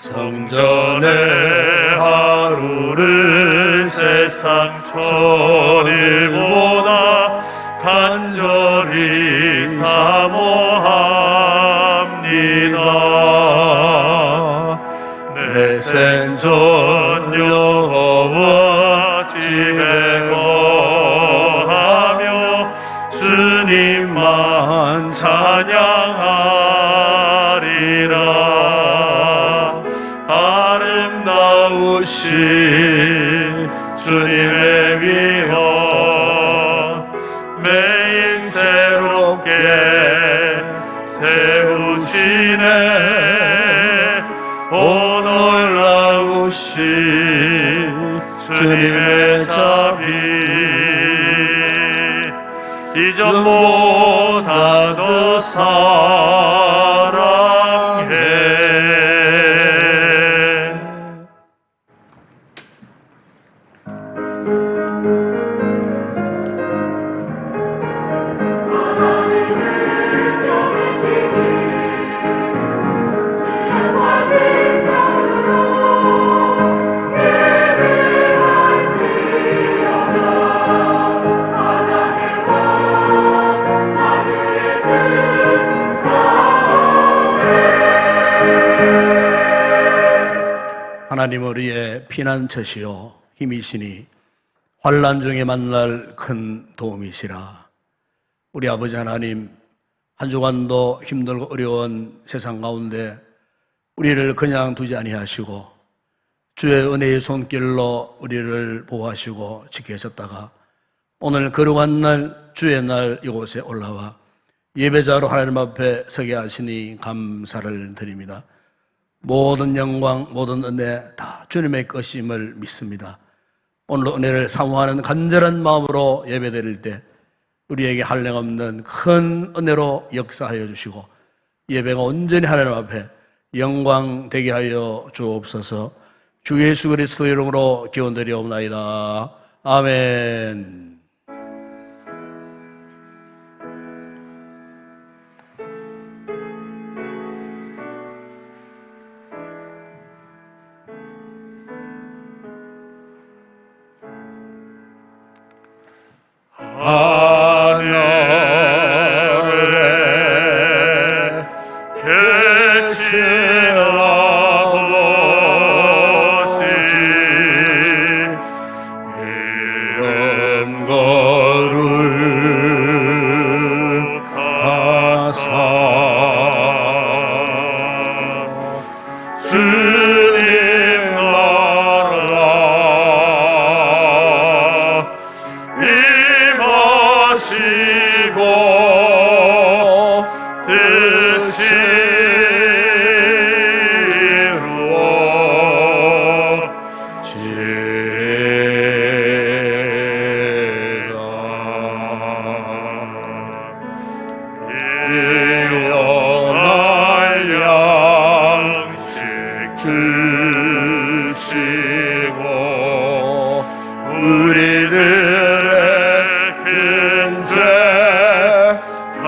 성전의 하루를 세상 천일보다 간절히 사모합니다. 내 생전 여호와 집에 거하며 주님만 찬양하리라. 아름다우신 주님의 위엄 매일 새롭게 세우시네. 오 놀라우신 주님의 자비 이전보다 더 사랑해. 하나님 우리의 피난처시요 힘이시니 환난 중에 만날 큰 도움이시라. 우리 아버지 하나님, 한 주간도 힘들고 어려운 세상 가운데 우리를 그냥 두지 아니하시고 주의 은혜의 손길로 우리를 보호하시고 지키셨다가 오늘 거룩한 날 주의 날 이곳에 올라와 예배자로 하나님 앞에 서게 하시니 감사를 드립니다. 모든 영광, 모든 은혜 다 주님의 것임을 믿습니다. 오늘 은혜를 사모하는 간절한 마음으로 예배드릴 때 우리에게 한량없는 큰 은혜로 역사하여 주시고 예배가 온전히 하나님 앞에 영광 되게 하여 주옵소서. 주 예수 그리스도 이름으로 기원드리옵나이다. 아멘. 하늘에 계신 아버지 이름 거룩하사 주님 나라 임하시고 뜻이 이루어지라. 일용할 양식 주시고 우리들의 큰 죄 다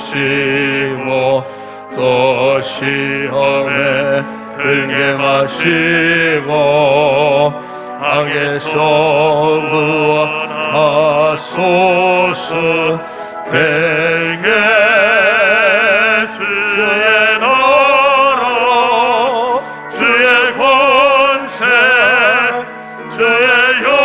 용서하옵시고 또 시험에 들게 마시고 악에서 구원하소서. 내게 주의 나라 주의 권세 주의 영원히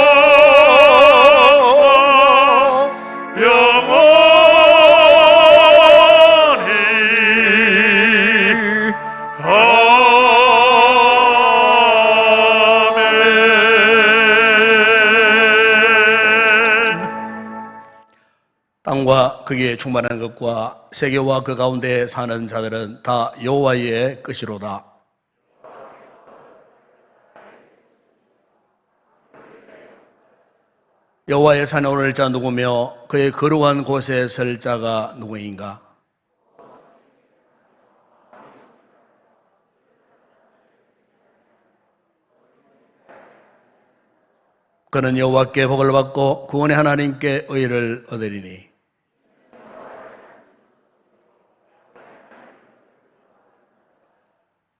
아멘. 땅과 거기에 충만한 것과 세계와 그 가운데 사는 자들은 다 여호와의 것이로다. 여호와의 산에 오를 자 누구며 그의 거룩한 곳에 설 자가 누구인가? 그는 여호와께 복을 받고 구원의 하나님께 의를 얻으리니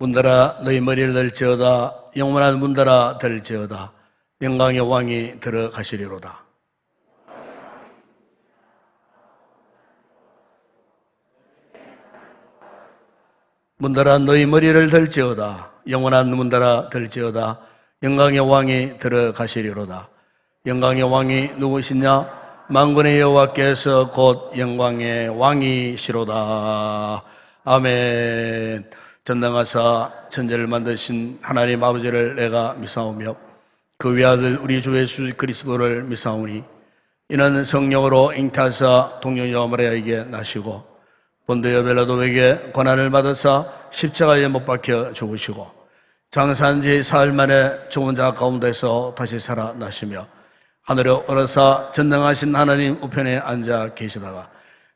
문들아 너희 머리를 들지어다. 영원한 문들아 들지어다. 영광의 왕이 들어가시리로다. 문들아 너희 머리를 들지어다. 영원한 문들아 들지어다. 영광의 왕이 들어가시리로다. 영광의 왕이 누구시냐? 만군의 여호와께서 곧 영광의 왕이시로다. 아멘. 전능하사 천지를 만드신 하나님 아버지를 내가 믿사오며 그 외아들 우리 주 예수 그리스도를 믿사오니 이는 성령으로 잉태하사 동정녀 마리아에게 나시고 본디오 빌라도에게 고난을 받으사 십자가에 못 박혀 죽으시고 장사한 지 사흘 만에 죽은 자 가운데서 다시 살아나시며 하늘에 오르사 전능하신 하나님 우편에 앉아 계시다가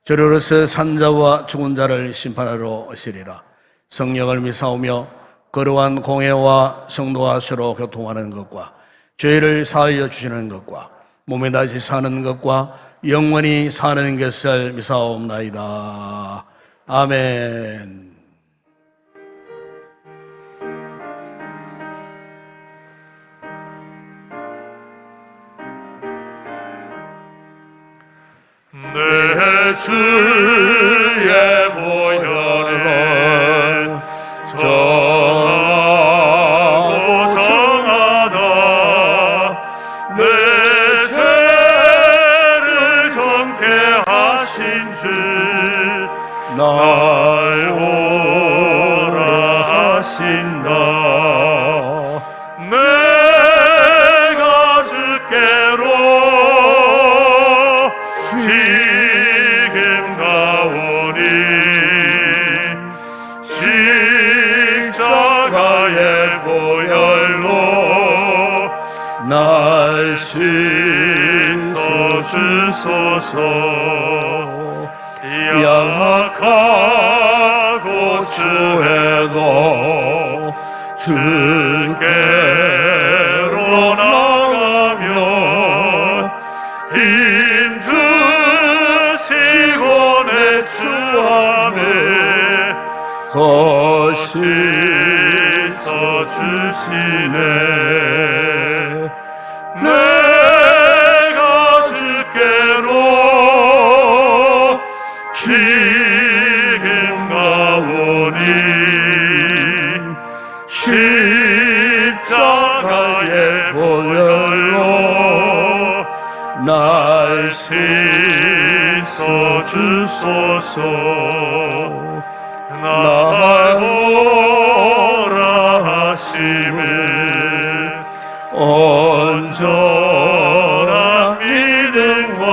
저리로서 산자와 죽은 자를 심판하러 오시리라. 성령을 믿사오며 거룩한 공회와 성도와 서로 교통하는 것과 죄를 사하여 주시는 것과 몸에 다시 사는 것과 영원히 사는 것을 믿사옵나이다. 아멘. 내 주의 보혈을 정하고 정하다 내 죄를 정케 하신 주 날 오라 하신다. 내가 주께로 지금 가오니 십자가의 보혈로 날 씻어주소서. 약하고 추해도 주께로 나가면 힘주시고 내 주함에 거시서주시네. 내가 주께로 지금 가오니 십자가의 보혈로 날 씻어주소서. 날 오라 하심을 온전한 믿음과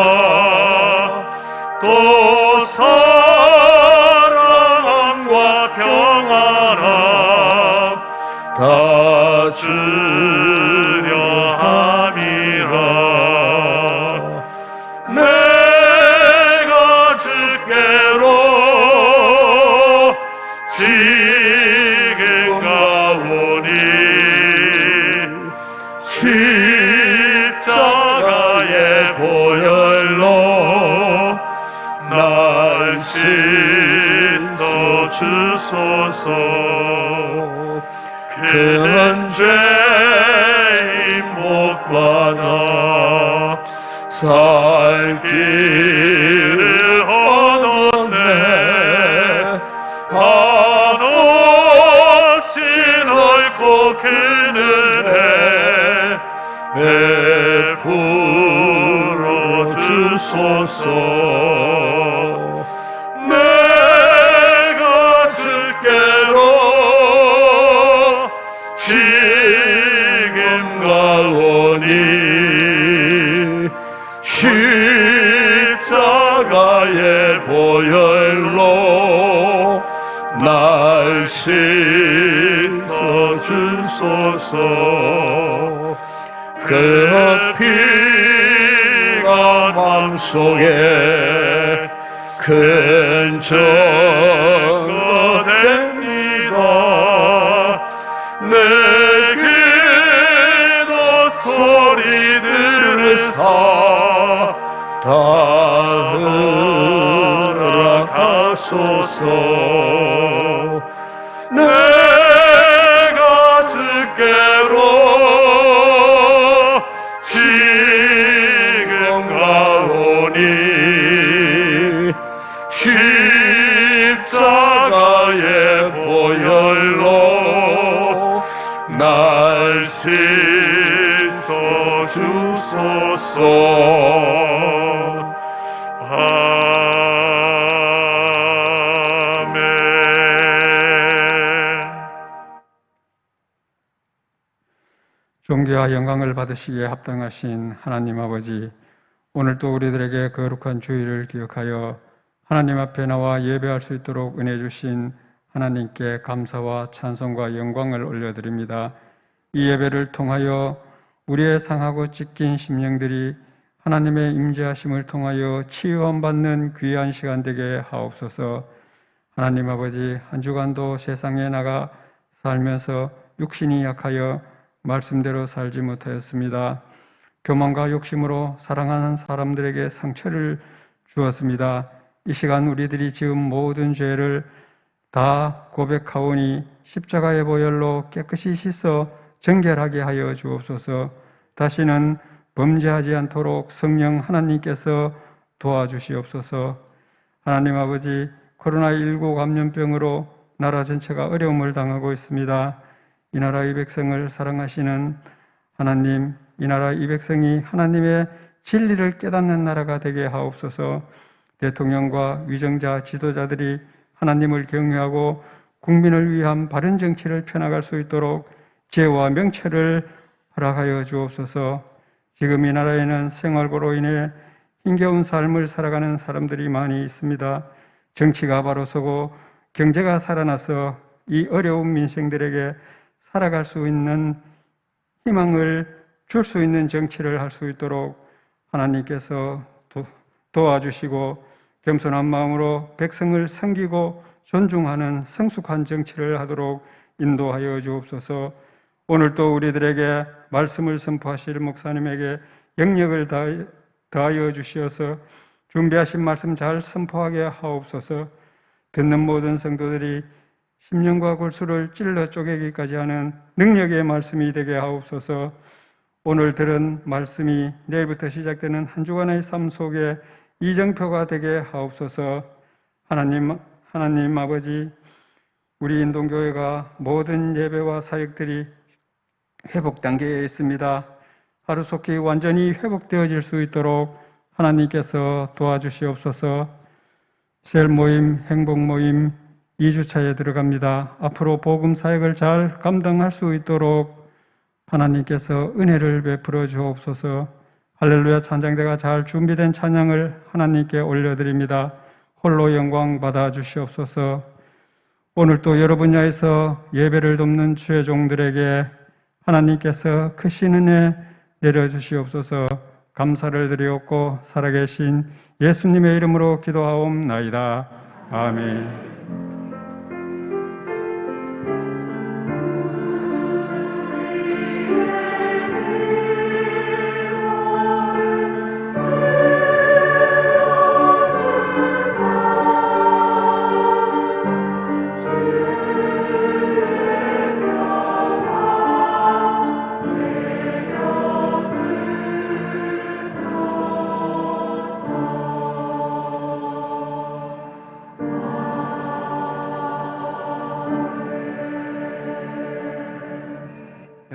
또 사랑과 평안함 다 주려 함이라. 내가 주께로 지금 가오니 십자가의 보혈로 날 씻어주소서. 큰 죄인 복받아 살 길을 얻었네. 한없이 넓고 큰 은혜 베풀어 주소서. 내가 주께로 지금 가오니 십자가의 보혈로 날 씻어주소서. 그 피가 마음속에 큰 증거 됩니다. 내 기도 소리 들으사 다 허락하소서. 내가 지금 가오니 십자가의 보혈로 날 씻어 주소서. 존귀와 영광을 받으시기에 합당하신 하나님 아버지, 오늘도 우리들에게 거룩한 주일을 기억하여 하나님 앞에 나와 예배할 수 있도록 은혜 주신 하나님께 감사와 찬송과 영광을 올려드립니다. 이 예배를 통하여 우리의 상하고 찢긴 심령들이 하나님의 임재하심을 통하여 치유함받는 귀한 시간 되게 하옵소서. 하나님 아버지, 한 주간도 세상에 나가 살면서 육신이 약하여 말씀대로 살지 못하였습니다. 교만과 욕심으로 사랑하는 사람들에게 상처를 주었습니다. 이 시간 우리들이 지은 모든 죄를 다 고백하오니 십자가의 보혈로 깨끗이 씻어 정결하게 하여 주옵소서. 다시는 범죄하지 않도록 성령 하나님께서 도와주시옵소서. 하나님 아버지, 코로나19 감염병으로 나라 전체가 어려움을 당하고 있습니다. 이 나라 이 백성을 사랑하시는 하나님, 이 나라 이 백성이 하나님의 진리를 깨닫는 나라가 되게 하옵소서. 대통령과 위정자, 지도자들이 하나님을 경외하고 국민을 위한 바른 정치를 펴나갈 수 있도록 지혜와 명철을 허락하여 주옵소서. 지금 이 나라에는 생활고로 인해 힘겨운 삶을 살아가는 사람들이 많이 있습니다. 정치가 바로 서고 경제가 살아나서 이 어려운 민생들에게 살아갈 수 있는 희망을 줄 수 있는 정치를 할 수 있도록 하나님께서 도와주시고 겸손한 마음으로 백성을 섬기고 존중하는 성숙한 정치를 하도록 인도하여 주옵소서. 오늘도 우리들에게 말씀을 선포하실 목사님에게 영역을 더하여 주시어서 준비하신 말씀 잘 선포하게 하옵소서. 듣는 모든 성도들이 심령과 골수를 찔러 쪼개기까지 하는 능력의 말씀이 되게 하옵소서. 오늘 들은 말씀이 내일부터 시작되는 한 주간의 삶 속에 이정표가 되게 하옵소서. 하나님 아버지, 우리 인동교회가 모든 예배와 사역들이 회복 단계에 있습니다. 하루속히 완전히 회복되어질 수 있도록 하나님께서 도와주시옵소서. 셀 모임, 행복 모임 2주차에 들어갑니다. 앞으로 복음 사역을 잘 감당할 수 있도록 하나님께서 은혜를 베풀어 주옵소서. 할렐루야 찬양대가 잘 준비된 찬양을 하나님께 올려드립니다. 홀로 영광 받아 주시옵소서. 오늘도 여러 분야에서 예배를 돕는 주의 종들에게 하나님께서 크신 은혜 내려주시옵소서. 감사를 드리옵고 살아계신 예수님의 이름으로 기도하옵나이다. 아멘.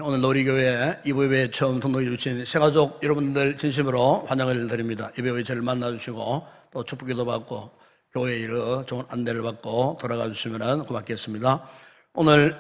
오늘 놀이교회 이부예배에 처음 등록해 주신 새가족 여러분들 진심으로 환영을 드립니다. 예배의 저를 만나주시고 또 축복기도 받고 교회에 이르 좋은 안내를 받고 돌아가 주시면 고맙겠습니다. 오늘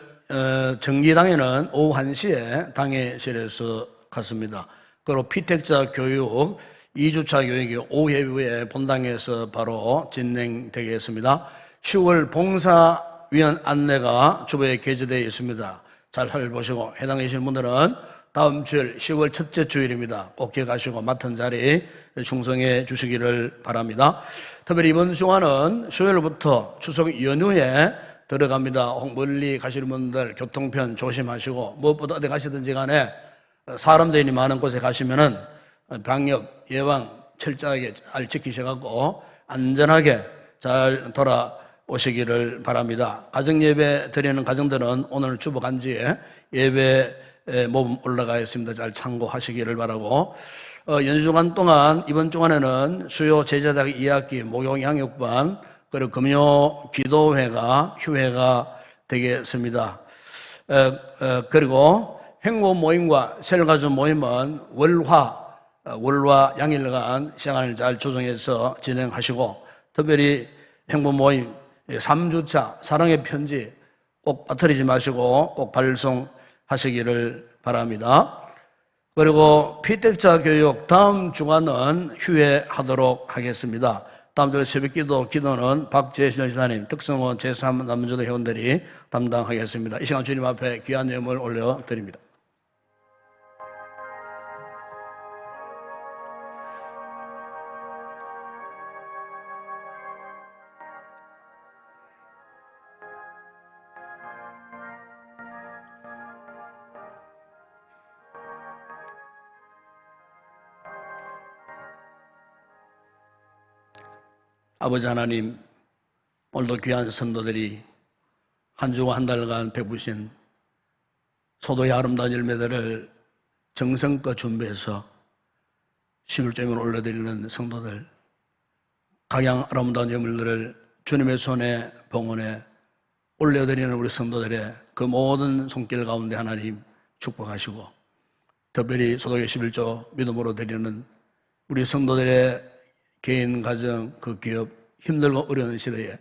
정기당회는 오후 1시에 당회실에서 갔습니다. 그리고 피택자 교육 2주차 교육이 오후 예배에 본당에서 바로 진행되겠습니다. 10월 봉사위원 안내가 주보에 게재되어 있습니다. 잘 살펴보시고 해당되시는 분들은 다음 주일 10월 첫째 주일입니다. 꼭 기억하시고 맡은 자리 충성해 주시기를 바랍니다. 특별히 이번 주간은 수요일부터 추석 연휴에 들어갑니다. 멀리 가시는 분들 교통편 조심하시고 무엇보다 어디 가시든지 간에 사람들이 많은 곳에 가시면은 방역 예방 철저하게 잘 지키셔갖고 안전하게 잘 돌아오시기를 바랍니다. 가정예배 드리는 가정들은 오늘 주보 간지에 예배 몸 올라가 있습니다. 잘 참고하시기를 바라고, 연수주간 동안 이번 주간에는 수요 제자대학 2학기 목용 양육반 그리고 금요 기도회가 휴회가 되겠습니다. 그리고 행복 모임과 셀가족 모임은 월화 양일간 시간을 잘 조정해서 진행하시고, 특별히 행복 모임 3주차 사랑의 편지 꼭 빠뜨리지 마시고 꼭 발송하시기를 바랍니다. 그리고 피택자 교육 다음 주간은 휴회하도록 하겠습니다. 다음 주 새벽기도 기도는 박재신 지사님, 특성원 제3남주도 회원들이 담당하겠습니다. 이 시간 주님 앞에 귀한 예물 올려드립니다. 아버지 하나님, 오늘도 귀한 성도들이 한 주와 한 달간 베푸신 소도의 아름다운 열매들을 정성껏 준비해서 11조임을 올려드리는 성도들, 각양 아름다운 예물들을 주님의 손에 봉헌에 올려드리는 우리 성도들의 그 모든 손길 가운데 하나님 축복하시고, 특별히 소도의 11조 믿음으로 드리는 우리 성도들의 개인, 가정, 그 기업 힘들고 어려운 시대에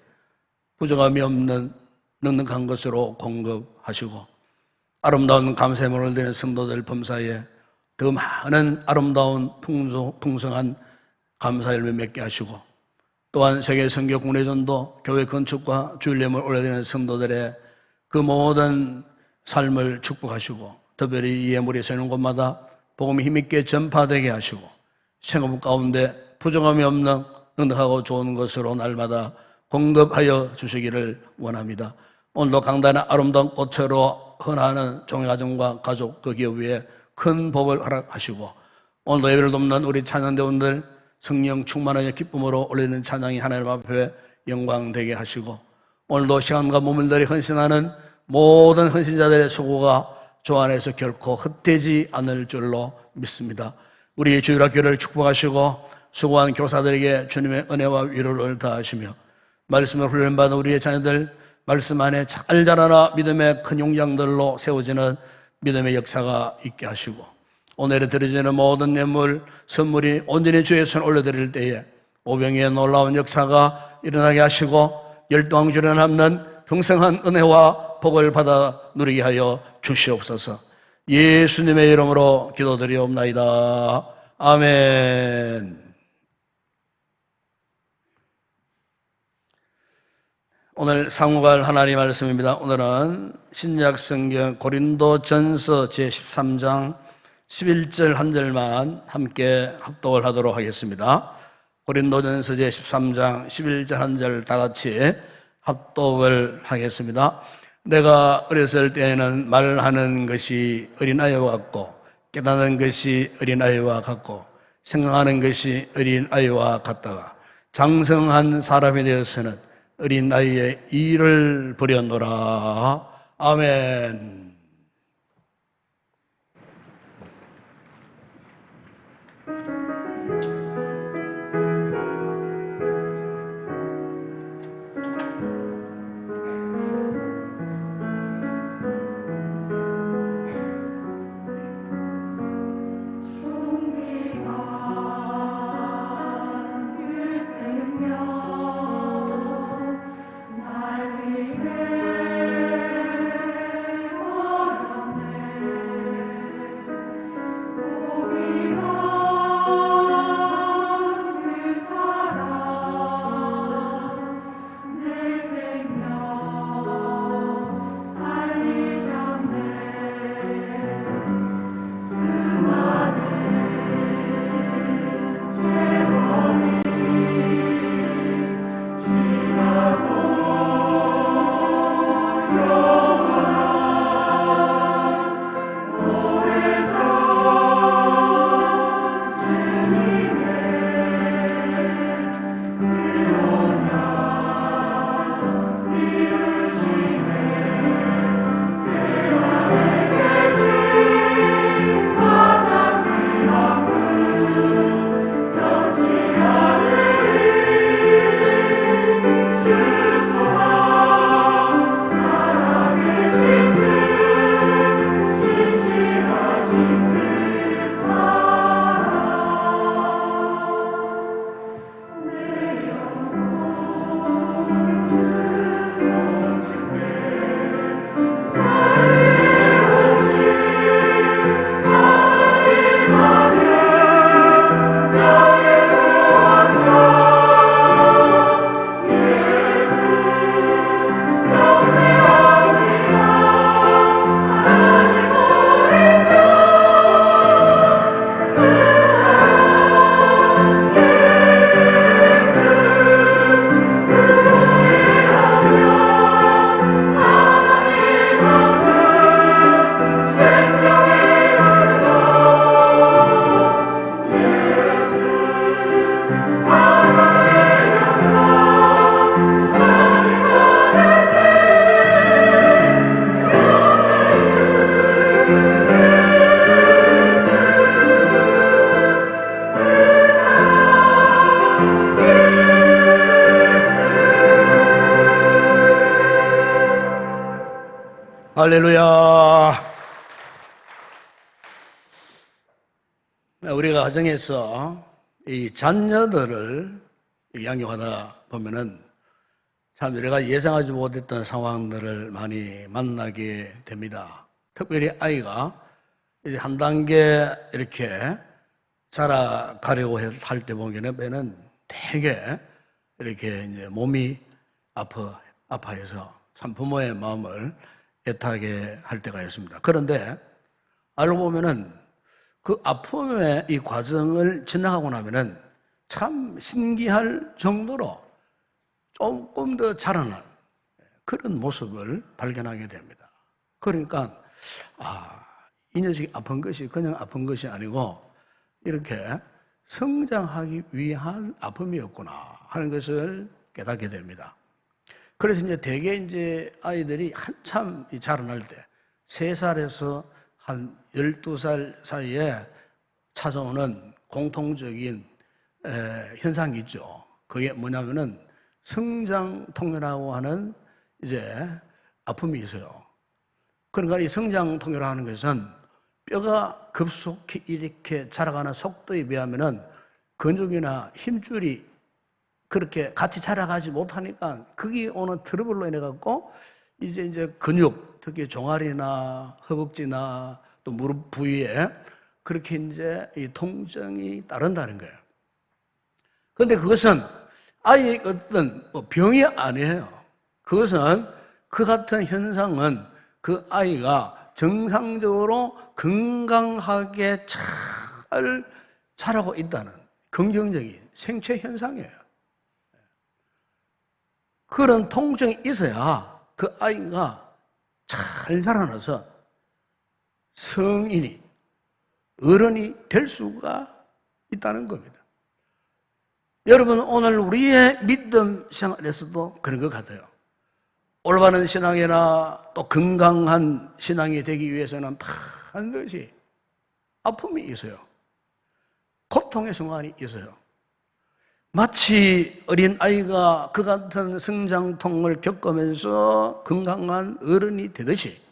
부족함이 없는 넉넉한 것으로 공급하시고, 아름다운 감사의 문을 드리는 성도들 범사에 더 많은 아름다운 풍성한 감사 열매 맺게 하시고, 또한 세계 선교 국내전도 교회 건축과 주일 예물 올려드리는 성도들의 그 모든 삶을 축복하시고, 특별히 이 예물이 서는 곳마다 복음이 힘있게 전파되게 하시고, 생업 가운데 부족함이 없는 넉넉하고 좋은 것으로 날마다 공급하여 주시기를 원합니다. 오늘도 강단의 아름다운 꽃으로 헌하는 종회가정과 가족 그 기업 위에 큰 복을 허락하시고, 오늘도 예배를 돕는 우리 찬양대원들 성령 충만하여 기쁨으로 올리는 찬양이 하나님 앞에 영광되게 하시고, 오늘도 시간과 몸을 들여 헌신하는 모든 헌신자들의 수고가 주 안에서 결코 헛되지 않을 줄로 믿습니다. 우리 주일학교를 축복하시고 수고한 교사들에게 주님의 은혜와 위로를 다하시며, 말씀을 훈련받은 우리의 자녀들 말씀 안에 잘 자라나 믿음의 큰 용장들로 세워지는 믿음의 역사가 있게 하시고, 오늘에 드려지는 모든 예물 선물이 온전히 주의 손에 올려드릴 때에 오병이의 놀라운 역사가 일어나게 하시고, 열두왕주를 남는 풍성한 은혜와 복을 받아 누리게 하여 주시옵소서. 예수님의 이름으로 기도드리옵나이다. 아멘. 오늘 상고할 하나님 말씀입니다. 오늘은 신약성경 고린도전서 제13장 11절 한 절만 함께 합독을 하도록 하겠습니다. 고린도전서 제13장 11절 한 절 다 같이 합독을 하겠습니다. 내가 어렸을 때에는 말하는 것이 어린아이와 같고, 깨닫는 것이 어린아이와 같고, 생각하는 것이 어린아이와 같다가 장성한 사람이 되어서는 어린아이의 일을 버렸노라. 아멘. 날 위해 할렐루야. 우리가 가정에서 이 자녀들을 양육하다 보면은 참 우리가 예상하지 못했던 상황들을 많이 만나게 됩니다. 특별히 아이가 이제 한 단계 이렇게 자라가려고 할 때 보면은 되게 이렇게 이제 몸이 아파해서 참 부모의 마음을 애타게 할 때가 있습니다. 그런데 알고 보면은 그 아픔의 이 과정을 지나가고 나면은 참 신기할 정도로 조금 더 자라난 그런 모습을 발견하게 됩니다. 그러니까 이 녀석이 아픈 것이 그냥 아픈 것이 아니고 이렇게 성장하기 위한 아픔이었구나 하는 것을 깨닫게 됩니다. 그래서 이제 대개 이제 아이들이 한참 자라날 때 3살에서 한 12살 사이에 찾아오는 공통적인 현상이 있죠. 그게 뭐냐면은 성장통이라고 하는 이제 아픔이 있어요. 그러니까 이 성장통이라고 하는 것은 뼈가 급속히 이렇게 자라가는 속도에 비하면은 근육이나 힘줄이 그렇게 같이 자라가지 못하니까 거기 오는 트러블로 인해 갖고 이제 근육, 특히 종아리나 허벅지나 또 무릎 부위에 그렇게 이제 이 통증이 따른다는 거예요. 그런데 그것은 아이의 어떤 병이 아니에요. 그것은 그 같은 현상은 그 아이가 정상적으로 건강하게 잘 자라고 있다는 긍정적인 생체 현상이에요. 그런 통증이 있어야 그 아이가 잘 자라나서 성인이, 어른이 될 수가 있다는 겁니다. 여러분, 오늘 우리의 믿음 생활에서도 그런 것 같아요. 올바른 신앙이나 또 건강한 신앙이 되기 위해서는 반드시 아픔이 있어요. 고통의 순간이 있어요. 마치 어린 아이가 그 같은 성장통을 겪으면서 건강한 어른이 되듯이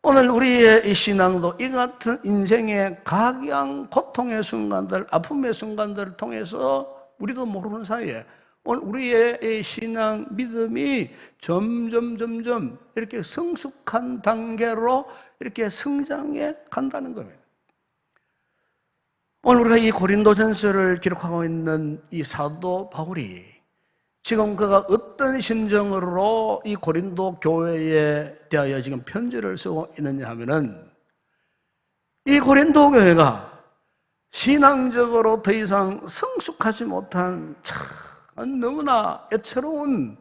오늘 우리의 이 신앙도 이 같은 인생의 각양 고통의 순간들, 아픔의 순간들을 통해서 우리도 모르는 사이에 오늘 우리의 이 신앙 믿음이 점점 이렇게 성숙한 단계로 이렇게 성장해 간다는 겁니다. 오늘 우리가 이 고린도전서를 기록하고 있는 이 사도 바울이 지금 그가 어떤 심정으로 이 고린도 교회에 대하여 지금 편지를 쓰고 있느냐 하면은 이 고린도 교회가 신앙적으로 더 이상 성숙하지 못한 참 너무나 애처로운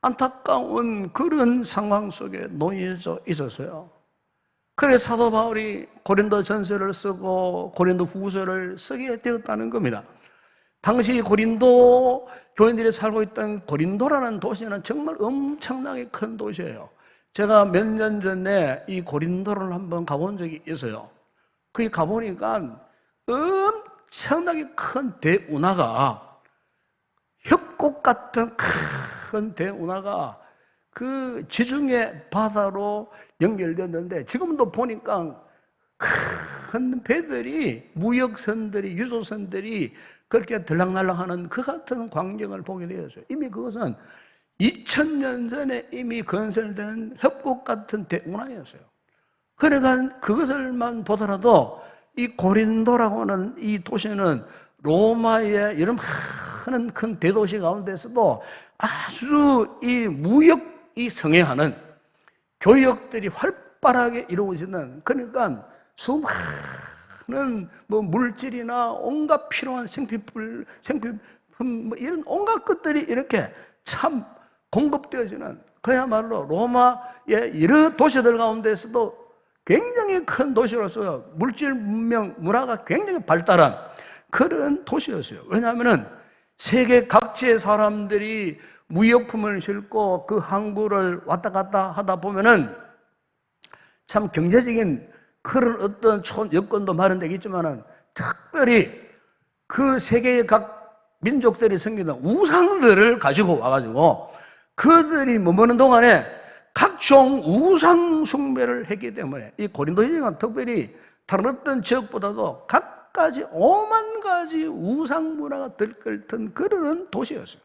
안타까운 그런 상황 속에 놓여져 있었어요. 그래서 사도 바울이 고린도 전서를 쓰고 고린도 후서를 쓰게 되었다는 겁니다. 당시 고린도 교인들이 살고 있던 고린도라는 도시는 정말 엄청나게 큰 도시예요. 제가 몇 년 전에 이 고린도를 한번 가본 적이 있어요. 거기 가보니까 엄청나게 큰 대운하가 협곡 같은 큰 대운하가 그 지중해 바다로 연결됐는데 지금도 보니까 큰 배들이 무역선들이 유조선들이 그렇게 들락날락하는 그 같은 광경을 보게 되었어요. 이미 그것은 2000년 전에 이미 건설된 협곡 같은 대운하였어요. 그러니까 그것을만 보더라도 이 고린도라고 하는 이 도시는 로마의 이런 많은 큰 대도시 가운데서도 아주 이 무역이 성행하는 교역들이 활발하게 이루어지는, 그러니까 수많은 물질이나 온갖 필요한 생필품 이런 온갖 것들이 이렇게 참 공급되어지는 그야말로 로마의 여러 도시들 가운데서도 굉장히 큰 도시로서 물질 문명 문화가 굉장히 발달한 그런 도시였어요. 왜냐하면은 세계 각지의 사람들이 무역품을 싣고 그 항구를 왔다 갔다 하다 보면은 참 경제적인 그런 어떤 여건도 마련되겠지만은 특별히 그 세계의 각 민족들이 섬기는 우상들을 가지고 와가지고 그들이 머무는 동안에 각종 우상 숭배를 했기 때문에 이 고린도 지역은 특별히 다른 어떤 지역보다도 각가지 5만 가지 우상 문화가 들끓던 그런 도시였어요.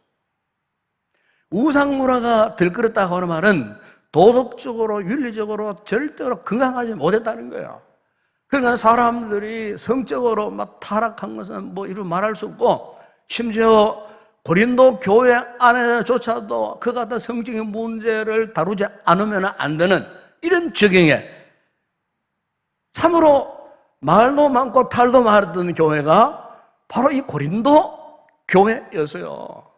우상 문화가 들끓었다고 하는 말은 도덕적으로 윤리적으로 절대로 건강하지 못했다는 거예요. 그러니까 사람들이 성적으로 막 타락한 것은 뭐 이루 말할 수 없고, 심지어 고린도 교회 안에조차도 그 같은 성적인 문제를 다루지 않으면 안 되는 이런 적용에 참으로 말도 많고 탈도 많았던 교회가 바로 이 고린도 교회였어요.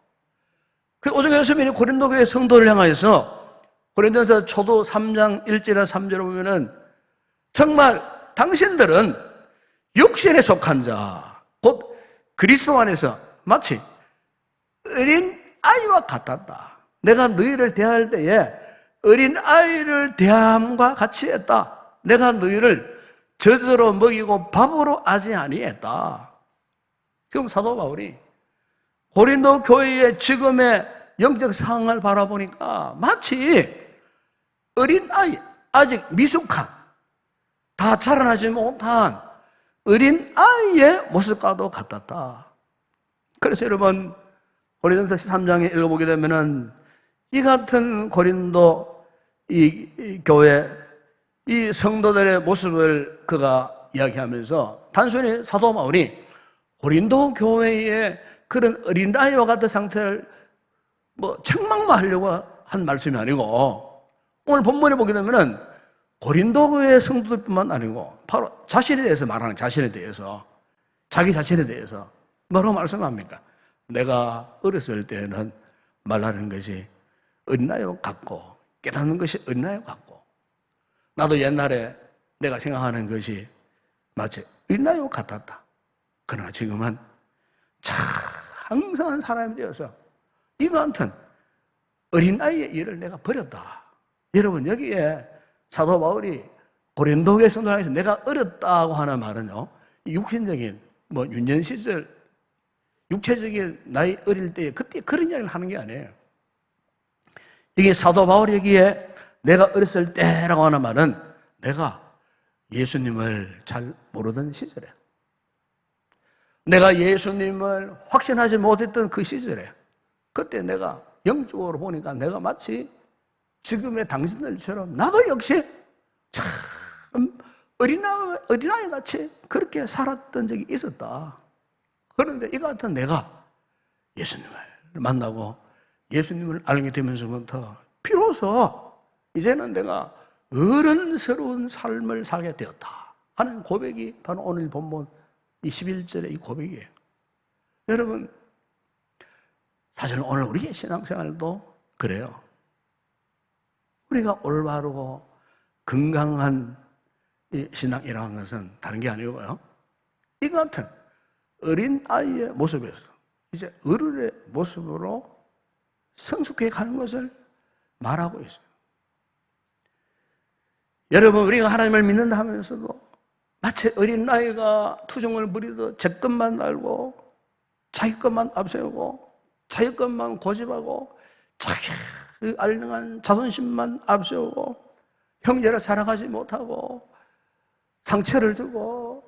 그 오정현 선생님이 고린도 교회 성도를 향하여서 고린도전서 초도 3장 1절에 3절에 보면은 정말 당신들은 육신에 속한 자, 곧 그리스도 안에서 마치 어린 아이와 같았다. 내가 너희를 대할 때에 어린 아이를 대함과 같이 했다. 내가 너희를 젖으로 먹이고 밥으로 하지 아니했다. 그럼 사도 바울이 고린도 교회의 지금의 영적 상황을 바라보니까 마치 어린 아이, 아직 미숙한, 다 자라나지 못한 어린 아이의 모습과도 같았다. 그래서 여러분, 고린도전서 13장에 읽어보게 되면은 이 같은 고린도 이 교회, 이 성도들의 모습을 그가 이야기하면서 단순히 사도 바울이 고린도 교회의 그런 어린아이와 같은 상태를 뭐 책망만 하려고 한 말씀이 아니고, 오늘 본문에 보게 되면은 고린도 교회 성도들뿐만 아니고 바로 자신에 대해서 말하는, 자신에 대해서, 자기 자신에 대해서 뭐라고 말씀합니까? 내가 어렸을 때는 말하는 것이 어린아이와 같고 깨닫는 것이 어린아이와 같고, 나도 옛날에 내가 생각하는 것이 마치 어린아이와 같았다. 그러나 지금은 장성한 사람이 되어서 이거 같은 어린아이의 일을 내가 버렸다. 여러분, 여기에 사도 바울이 고린도교회 성도에서 내가 어렸다고 하는 말은요, 육신적인 뭐 유년 시절, 육체적인 나이 어릴 때 그때 그런 이야기를 하는 게 아니에요. 이게 사도 바울이 여기에 내가 어렸을 때라고 하는 말은 내가 예수님을 잘 모르던 시절에, 내가 예수님을 확신하지 못했던 그 시절에, 그때 내가 영적으로 보니까 내가 마치 지금의 당신들처럼 나도 역시 참 어린아이 같이 그렇게 살았던 적이 있었다. 그런데 이 같은 내가 예수님을 만나고 예수님을 알게 되면서부터 비로소 이제는 내가 어른스러운 삶을 살게 되었다 하는 고백이 바로 오늘 본문 21절의 이 고백이에요. 여러분, 사실 오늘 우리의 신앙생활도 그래요. 우리가 올바르고 건강한 이 신앙이라는 것은 다른 게 아니고요, 이 같은 어린 아이의 모습에서 이제 어른의 모습으로 성숙해 가는 것을 말하고 있어요. 여러분, 우리가 하나님을 믿는다 하면서도 마치 어린 아이가 투정을 부리듯 제 것만 알고 자기 것만 앞세우고 자기 것만 고집하고 자기 알능한 자존심만 앞세우고 형제를 사랑하지 못하고 상처를 주고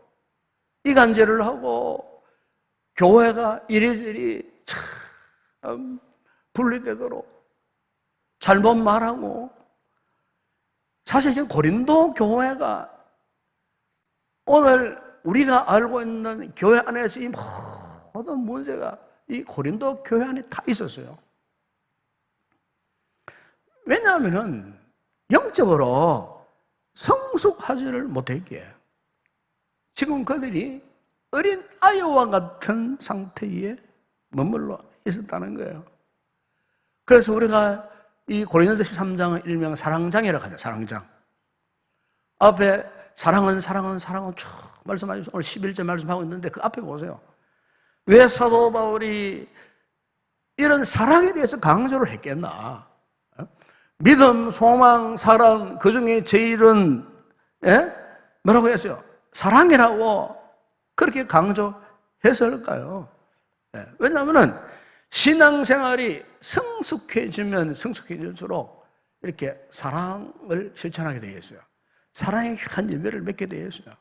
이간질을 하고 교회가 이리저리 참 분리되도록 잘못 말하고, 사실 지금 고린도 교회가 오늘 우리가 알고 있는 교회 안에서 이 모든 문제가 이 고린도 교회 안에 다 있었어요. 왜냐하면은 영적으로 성숙하지를 못했기에 지금 그들이 어린 아이와 같은 상태에 머물러 있었다는 거예요. 그래서 우리가 이 고린도서 13장을 일명 사랑장이라고 하죠. 사랑장. 앞에 사랑은 쭉 말씀하시면서 오늘 11절 말씀하고 있는데 그 앞에 보세요. 왜 사도 바울이 이런 사랑에 대해서 강조를 했겠나? 믿음, 소망, 사랑, 그 중에 제일은 뭐라고 했어요? 사랑이라고 그렇게 강조했을까요? 왜냐하면 신앙생활이 성숙해지면 성숙해질수록 이렇게 사랑을 실천하게 되었어요. 사랑의 한 열매를 맺게 되었어요.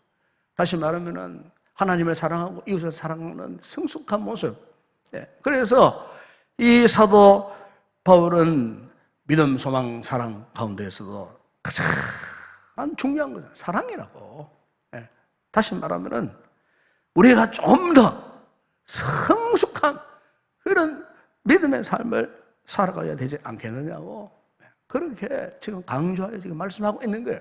다시 말하면은 하나님을 사랑하고 이웃을 사랑하는 성숙한 모습. 그래서 이 사도 바울은 믿음, 소망, 사랑 가운데에서도 가장 중요한 것은 사랑이라고. 다시 말하면은 우리가 좀 더 성숙한 그런 믿음의 삶을 살아가야 되지 않겠느냐고 그렇게 지금 강조하여 지금 말씀하고 있는 거예요.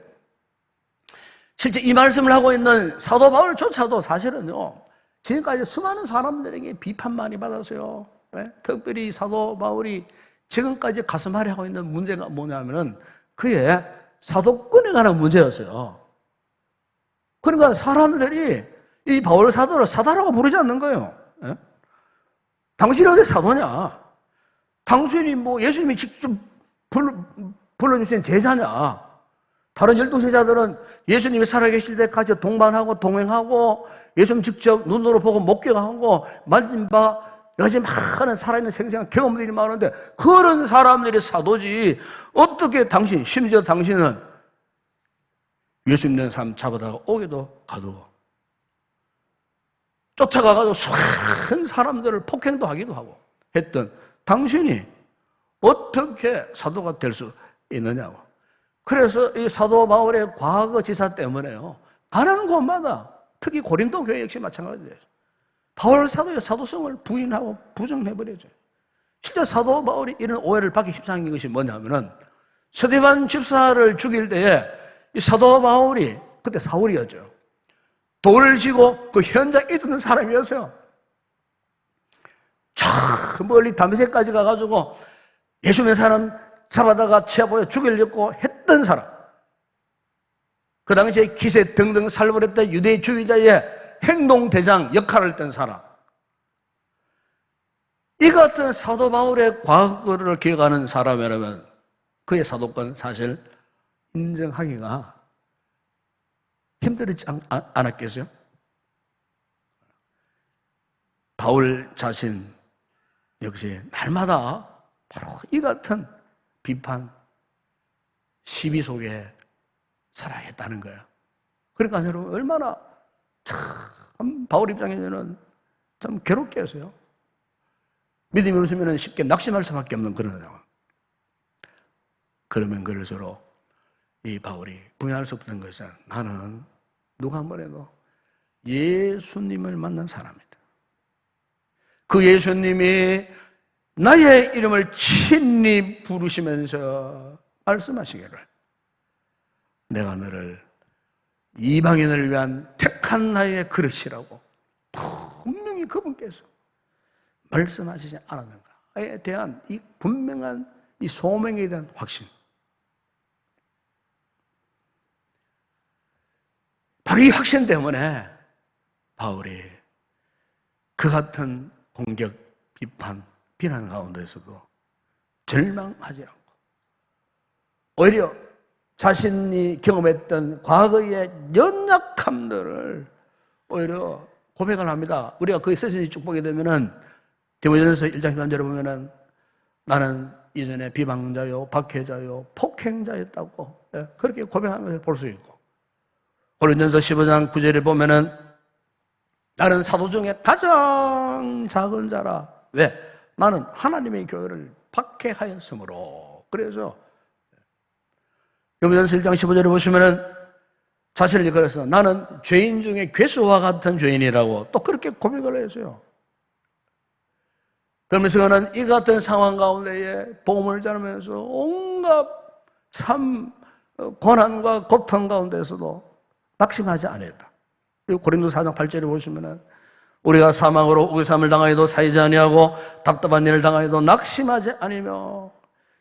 실제 이 말씀을 하고 있는 사도 바울조차도 사실은요, 지금까지 수많은 사람들에게 비판 많이 받았어요. 특별히 사도 바울이 지금까지 가슴앓이 하고 있는 문제가 뭐냐면은 그의 사도권에 관한 문제였어요. 그러니까 사람들이 이 바울 사도를 사도라고 부르지 않는 거예요. 당신이 어디 사도냐? 당신이 뭐 예수님이 직접 불러주신 제자냐? 다른 12제자들은 예수님이 살아계실 때까지 동반하고 동행하고 예수님 직접 눈으로 보고 목격하고 만진 바 여러 가지 많은 살아있는 생생한 경험들이 많은데 그런 사람들이 사도지 어떻게 당신, 심지어 당신은 예수님 된 사람 잡아다가 오게도 가두고 쫓아가가지고 수많은 사람들을 폭행도 하기도 하고 했던 당신이 어떻게 사도가 될 수 있느냐고. 그래서 이 사도 바울의 과거 지사 때문에요, 가는 곳마다 특히 고린도 교회 역시 마찬가지예요. 바울 사도의 사도성을 부인하고 부정해버려줘요. 실제 사도 바울이 이런 오해를 받기 십상인 것이 뭐냐면은 스데반 집사를 죽일 때에 이 사도 바울이 그때 사울이었죠. 돌을 쥐고 그 현장에 있던 사람이었어요. 저 멀리 다메섹까지 가가지고 예수님의 사람 잡아다가 체포해 죽이려고 했던 사람. 그 당시에 기세 등등 살벌했던 유대주의자의 행동대장 역할을 했던 사람. 이 같은 사도 바울의 과거를 기억하는 사람이라면 그의 사도권 사실 인정하기가 힘들지 않았겠어요? 바울 자신 역시 날마다 바로 이 같은 비판, 시비 속에 살아야겠다는 거예요. 그러니까 여러분 얼마나 참 바울 입장에서는 좀 괴롭게 했어요. 믿음이 없으면 쉽게 낙심할 수밖에 없는 그런 상황. 그러면 그럴수록 이 바울이 분명할 수 없던 것은 나는 누가 한 번 해도 예수님을 만난 사람이다. 그 예수님이 나의 이름을 친히 부르시면서 말씀하시기를 내가 너를 이방인을 위한 택한 나의 그릇이라고 분명히 그분께서 말씀하시지 않았는가에 대한 이 분명한 이 소명에 대한 확신. 바로 이 확신 때문에 바울이 그 같은 공격, 비판, 비난 가운데서도 절망하지 않고 오히려 자신이 경험했던 과거의 연약함들을 오히려 고백을 합니다. 우리가 거기 쓰신 쭉 보게 되면은 디모데전서 1장 13절에 보면은 나는 이전에 비방자요, 박해자요, 폭행자였다고 그렇게 고백하는 것을 볼 수 있고 고린도전서 15장 9절에 보면은 나는 사도 중에 가장 작은 자라. 왜? 나는 하나님의 교회를 박해하였으므로. 그래서 디모데전서 1장 15절에 보시면은 자신을 그래서 나는 죄인 중에 괴수와 같은 죄인이라고 또 그렇게 고백을 했어요. 그러면서 그는 이 같은 상황 가운데에 복음을 전하면서 온갖 참 고난과 고통 가운데서도 낙심하지 않았다. 고린도 4장 8절에 보시면은 우리가 사망으로 우기삼을 당하여도 사이지 아니하고 답답한 일을 당하여도 낙심하지 아니며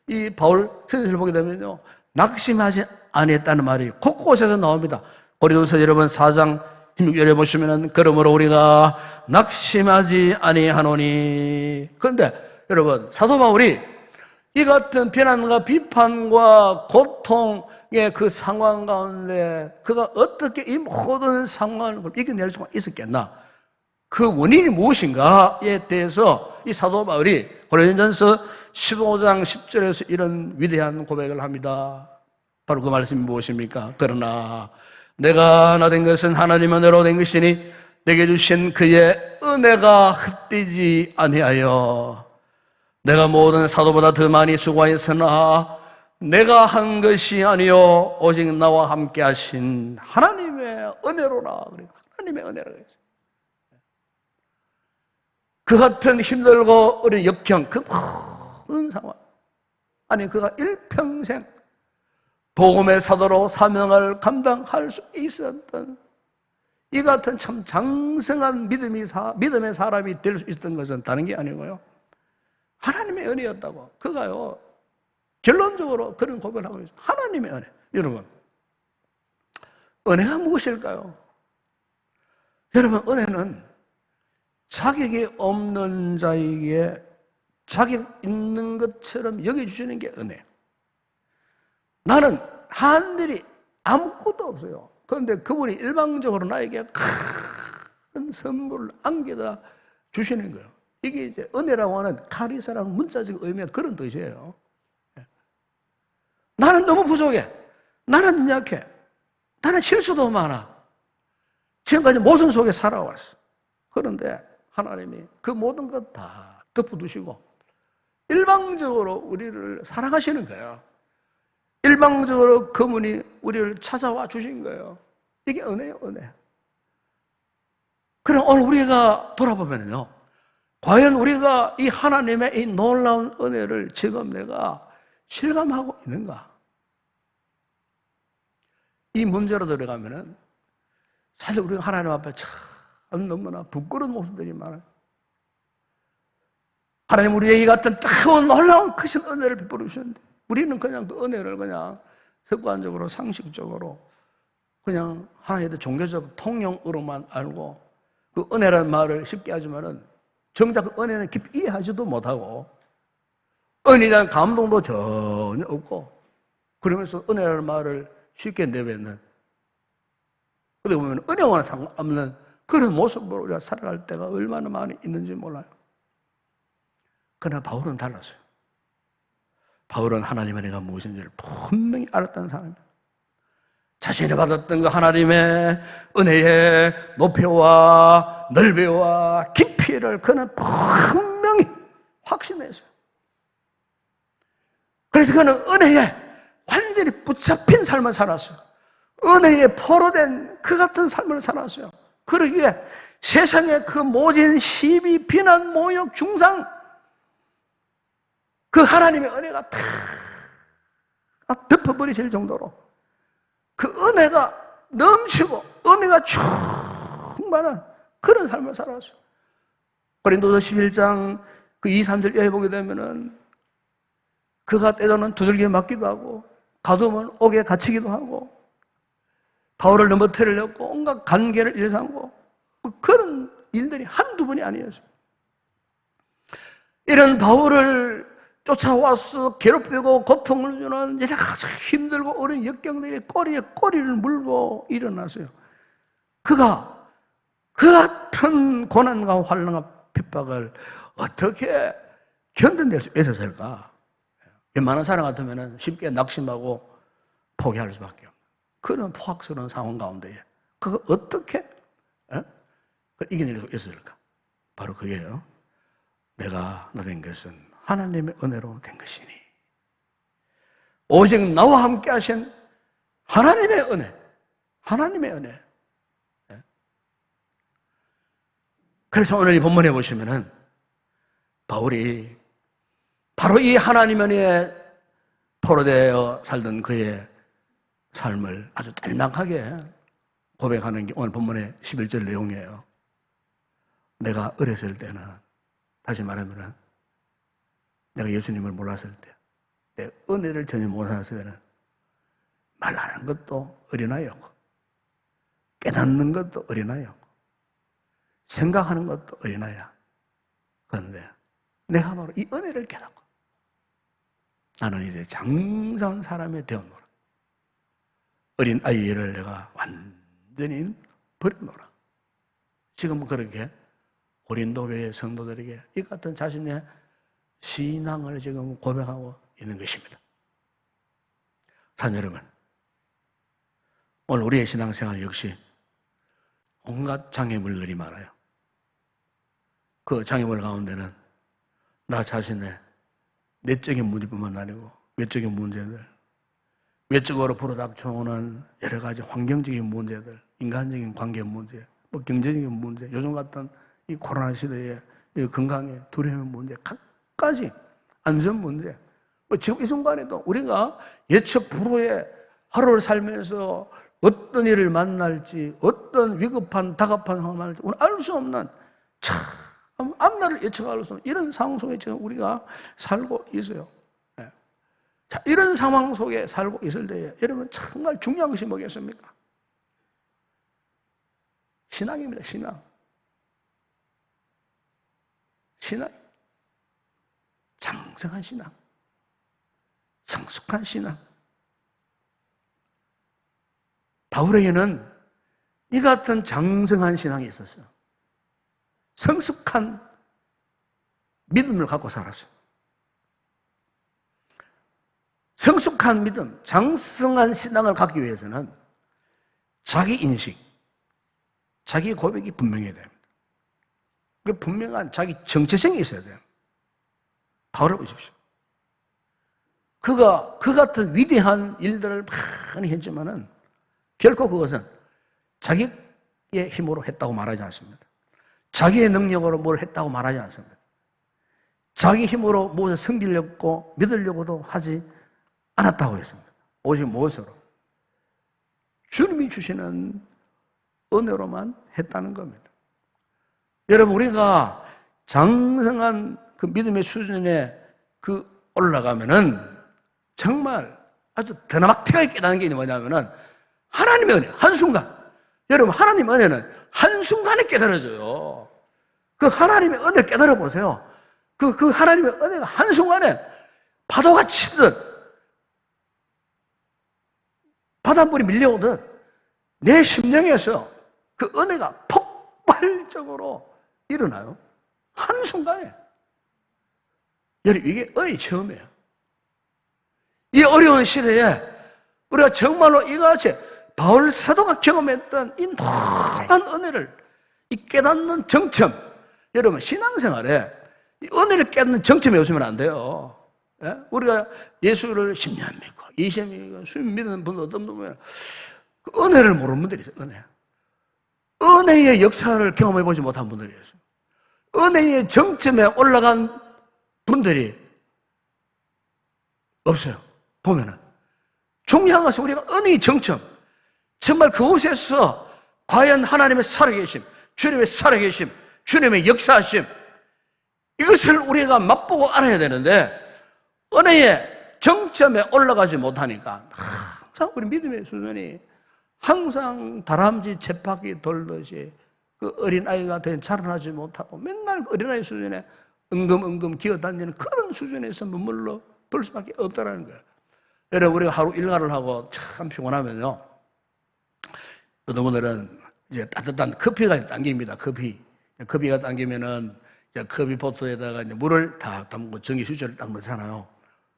이 바울 선생을 보게 되면요 낙심하지 아니했다는 말이 곳곳에서 나옵니다. 고린도서 여러분 4장 16절에 보시면은 그러므로 우리가 낙심하지 아니하노니. 그런데 여러분 사도 바울이 이 같은 비난과 비판과 고통의 그 상황 가운데 그가 어떻게 이 모든 상황을 이겨낼 수가 있었겠나? 그 원인이 무엇인가에 대해서 이 사도 바울이 고린도전서 15장 10절에서 이런 위대한 고백을 합니다. 바로 그 말씀이 무엇입니까? 그러나 내가 하나 된 것은 하나님 은혜로 된 것이니 내게 주신 그의 은혜가 헛되지 아니하여 내가 모든 사도보다 더 많이 수고하였으나 내가 한 것이 아니요 오직 나와 함께 하신 하나님의 은혜로라. 하나님의 은혜라 그랬어요. 그 같은 힘들고 어려운 역경, 그 모든 상황, 아니 그가 일평생 복음의 사도로 사명을 감당할 수 있었던 이 같은 참 장성한 믿음의 사람이 될 수 있었던 것은 다른 게 아니고요, 하나님의 은혜였다고. 그가요 결론적으로 그런 고백을 하고 있어요. 하나님의 은혜. 여러분, 은혜가 무엇일까요? 여러분, 은혜는 자격이 없는 자에게 자격 있는 것처럼 여겨주시는 게 은혜예요. 나는 한 일이 아무것도 없어요. 그런데 그분이 일방적으로 나에게 큰 선물을 안겨다 주시는 거예요. 이게 이제 은혜라고 하는 카리사라는 문자적 의미가 그런 뜻이에요. 나는 너무 부족해. 나는 약해. 나는 실수도 많아. 지금까지 모순 속에 살아왔어. 그런데 하나님이 그 모든 것 다 덮어두시고 일방적으로 우리를 사랑하시는 거예요. 일방적으로 그분이 우리를 찾아와 주신 거예요. 이게 은혜예요, 은혜. 그럼 오늘 우리가 돌아보면요, 과연 우리가 이 하나님의 이 놀라운 은혜를 지금 내가 실감하고 있는가? 이 문제로 들어가면은 사실 우리가 하나님 앞에 참 너무나 부끄러운 모습들이 많아요. 하나님 우리에게 이 같은 뜨거운 놀라운 크신 은혜를 베풀어 주셨는데 우리는 그냥 그 은혜를 그냥 습관적으로 상식적으로 그냥 하나님의 종교적 통용으로만 알고 그 은혜라는 말을 쉽게 하지만은 정작 그 은혜는 깊이 이해하지도 못하고 은혜에 대한 감동도 전혀 없고 그러면서 은혜라는 말을 쉽게 내뱉는, 그러다 보면 은혜와는 상관없는 그런 모습으로 우리가 살아갈 때가 얼마나 많이 있는지 몰라요. 그러나 바울은 달랐어요. 바울은 하나님의 은혜가 무엇인지를 분명히 알았다는 사람이에요. 자신이 받았던 그 하나님의 은혜의 높이와 넓이와 깊이를 그는 분명히 확신했어요. 그래서 그는 은혜에 완전히 붙잡힌 삶을 살았어요. 은혜에 포로된 그 같은 삶을 살았어요. 그러기에 세상의 그 모진 시비, 비난, 모욕, 중상, 그 하나님의 은혜가 다 덮어버리실 정도로 그 은혜가 넘치고 은혜가 충만한 그런 삶을 살았어요. 고린도서 11장 그 2, 3절 이하에 보게 되면은 그가 때로는 두들겨 맞기도 하고 가두면 옥에 갇히기도 하고 바울을 넘어뜨리려고 온갖 관계를 일삼고 그런 일들이 한두 번이 아니었어요. 이런 바울을 쫓아와서 괴롭히고 고통을 주는 여러 가지 힘들고 어려운 역경들이 꼬리에 꼬리를 물고 일어났어요. 그가 그 같은 고난과 환난과 핍박을 어떻게 견뎌낼 수 있었을까? 웬만한 사람 같으면 쉽게 낙심하고 포기할 수밖에 없는 그런 포악스러운 상황 가운데 그거 어떻게 이겨낼 수 있었을까? 바로 그게요. 내가 나 된 것은 하나님의 은혜로 된 것이니 오직 나와 함께 하신 하나님의 은혜, 하나님의 은혜. 그래서 오늘 이 본문에 보시면은 바울이 바로 이 하나님 은혜에 포로되어 살던 그의 삶을 아주 단박하게 고백하는 게 오늘 본문의 11절 내용이에요. 내가 어렸을 때는, 다시 말하면 내가 예수님을 몰랐을 때, 내 은혜를 전혀 몰랐을 때는 말하는 것도 어린아이였고 깨닫는 것도 어린아이였고 생각하는 것도 어린아이야. 그런데 내가 바로 이 은혜를 깨닫고 나는 이제 장성한 사람이 되었노라. 어린 아이를 내가 완전히 버렸노라. 지금은 그렇게 고린도 교회 성도들에게 이 같은 자신의 신앙을 지금 고백하고 있는 것입니다. 사랑 여러분, 오늘 우리의 신앙생활 역시 온갖 장애물들이 많아요. 그 장애물 가운데는 나 자신의 내적인 문제뿐만 아니고 외적인 문제들, 외적으로 불어닥쳐오는 여러 가지 환경적인 문제들, 인간적인 관계 문제, 뭐 경제적인 문제, 요즘 같은 이 코로나 시대에 이 건강에 두려움의 문제, 각가지 안전 문제, 뭐 지금 이 순간에도 우리가 예측 불허의 하루를 살면서 어떤 일을 만날지, 어떤 위급한 다급한 상황을 만날지 우리는 알 수 없는 참 앞날을 예측할 수 없는 이런 상황 속에 지금 우리가 살고 있어요. 네. 자, 이런 상황 속에 살고 있을 때에 여러분 정말 중요한 것이 뭐겠습니까? 신앙입니다. 신앙. 신앙. 장성한 신앙. 성숙한 신앙. 바울에게는 이 같은 장성한 신앙이 있었어요. 성숙한 믿음을 갖고 살았어요. 성숙한 믿음, 장성한 신앙을 갖기 위해서는 자기 인식, 자기 고백이 분명해야 됩니다. 그 분명한 자기 정체성이 있어야 돼요. 바울을 보십시오. 그가 그 같은 위대한 일들을 많이 했지만은 결코 그것은 자기의 힘으로 했다고 말하지 않습니다. 자기의 능력으로 뭘 했다고 말하지 않습니다. 자기 힘으로 무엇을 섬기려고 믿으려고도 하지 않았다고 했습니다. 오직 무엇으로? 주님이 주시는 은혜로만 했다는 겁니다. 여러분, 우리가 장성한 그 믿음의 수준에 올라가면은 정말 아주 드라마틱하게 깨닫는 게 뭐냐면은 하나님의 은혜, 한순간. 여러분, 하나님의 은혜는 한순간에 깨달아져요. 그 하나님의 은혜를 깨달아 보세요. 그 하나님의 은혜가 한순간에 파도가 치듯 바닷물이 밀려오듯 내 심령에서 그 은혜가 폭발적으로 일어나요. 한순간에. 여러분, 이게 은혜의 처음이에요. 이 어려운 시대에 우리가 정말로 이같이 바울 사도가 경험했던 이 놀라운 은혜를 이 깨닫는 정점, 여러분 신앙생활에 이 은혜를 깨닫는 정점에 오시면 안 돼요. 예? 우리가 예수를 10년 믿고 20년 믿고 수십 믿는 분들 어떤 분 보면 그 은혜를 모르는 분들이 있어요. 은혜의 역사를 경험해 보지 못한 분들이 있어요. 은혜의 정점에 올라간 분들이 없어요. 보면은 중요한 것은 우리가 은혜의 정점, 정말 그곳에서 과연 하나님의 살아계심, 주님의 살아계심, 주님의 역사하심, 이것을 우리가 맛보고 알아야 되는데 은혜의 정점에 올라가지 못하니까 항상 우리 믿음의 수준이 항상 다람쥐 쳇바퀴 돌듯이 그 어린아이가 자라나지 못하고 맨날 그 어린아이 수준에 엉금엉금 기어다니는 그런 수준에서 머물러 볼 수밖에 없다는 거예요. 여러분, 우리가 하루 일과를 하고 참 피곤하면요, 어떤 분들은 이제 따뜻한 커피가 당깁니다. 커피가 당기면은 이제 커피 포트에다가 이제 물을 다 담고 전기 수저를 딱 넣잖아요.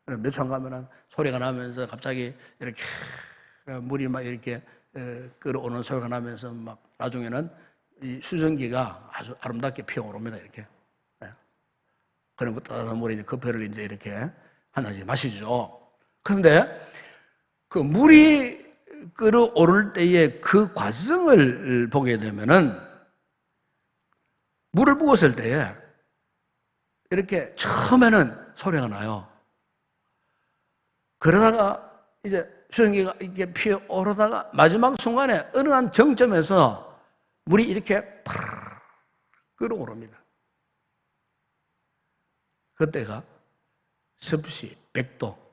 몇 초 안 가면은 소리가 나면서 갑자기 이렇게 물이 막 이렇게 끓어오는 소리가 나면서 막 나중에는 이 수전기가 아주 아름답게 피어오릅니다. 이렇게. 그런 거 따뜻한 물에 이제 커피를 이제 이렇게 하나씩 마시죠. 그런데 그 물이 끓어오를 때의 그 과정을 보게 되면은 물을 부었을 때에 이렇게 처음에는 소리가 나요. 그러다가 이제 수증기가 이렇게 피어오르다가 마지막 순간에 어느 한 정점에서 물이 이렇게 팍 끓어오릅니다. 그때가 습시 100도.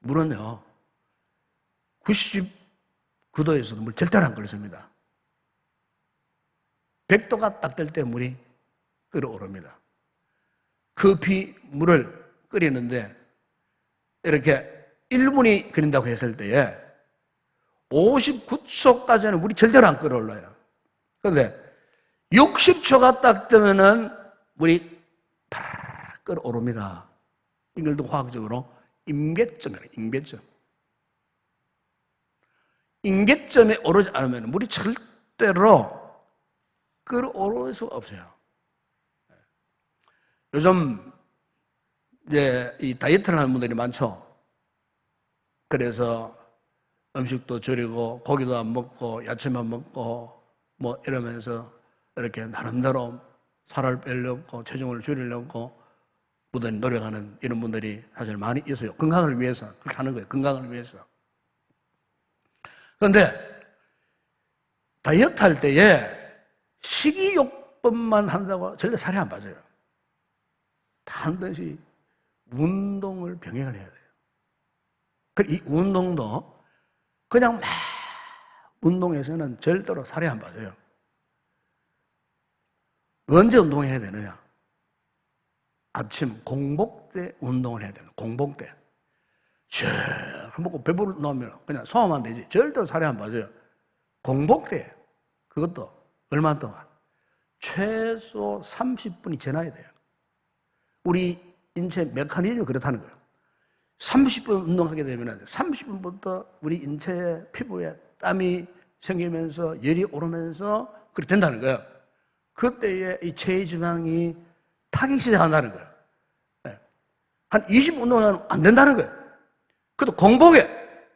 물은요, 99도에서도 물 절대로 안 끓습니다. 100도가 딱 될 때 물이 끓어오릅니다. 커피 물을 끓이는데 이렇게 1분이 끓인다고 했을 때에 59초까지는 물이 절대로 안 끓어올라요. 그런데 60초가 딱 되면은 물이 파르르 끓어오릅니다. 이걸도 화학적으로 임계점이에요. 임계점. 임계점에 오르지 않으면 물이 절대로 끓어오를 수가 없어요. 요즘 이제 이 다이어트를 하는 분들이 많죠. 그래서 음식도 줄이고 고기도 안 먹고 야채만 먹고 뭐 이러면서 이렇게 나름대로 살을 빼려고 체중을 줄이려고 무던히 노력하는 이런 분들이 사실 많이 있어요. 건강을 위해서 그렇게 하는 거예요. 건강을 위해서. 그런데 다이어트 할 때에 식이요법만 한다고 절대 살이 안 빠져요. 반드시 운동을 병행을 해야 돼요. 이 운동도 그냥 막 운동해서는 절대로 살이 안 빠져요. 언제 운동해야 되느냐? 아침 공복 때 운동을 해야 돼요. 공복 때. 쭉 먹고 배부르 나오면 그냥 소화만 되지 절대로 살이 안 빠져요. 공복 때 그것도 얼마 동안? 최소 30분이 지나야 돼요. 우리 인체 메커니즘이 그렇다는 거예요. 30분 운동하게 되면 30분부터 우리 인체의 피부에 땀이 생기면서 열이 오르면서 그렇게 된다는 거예요. 그때에 이 체지방이 타기 시작한다는 거예요. 한 20분 운동하면 안 된다는 거예요. 그것도 공복에,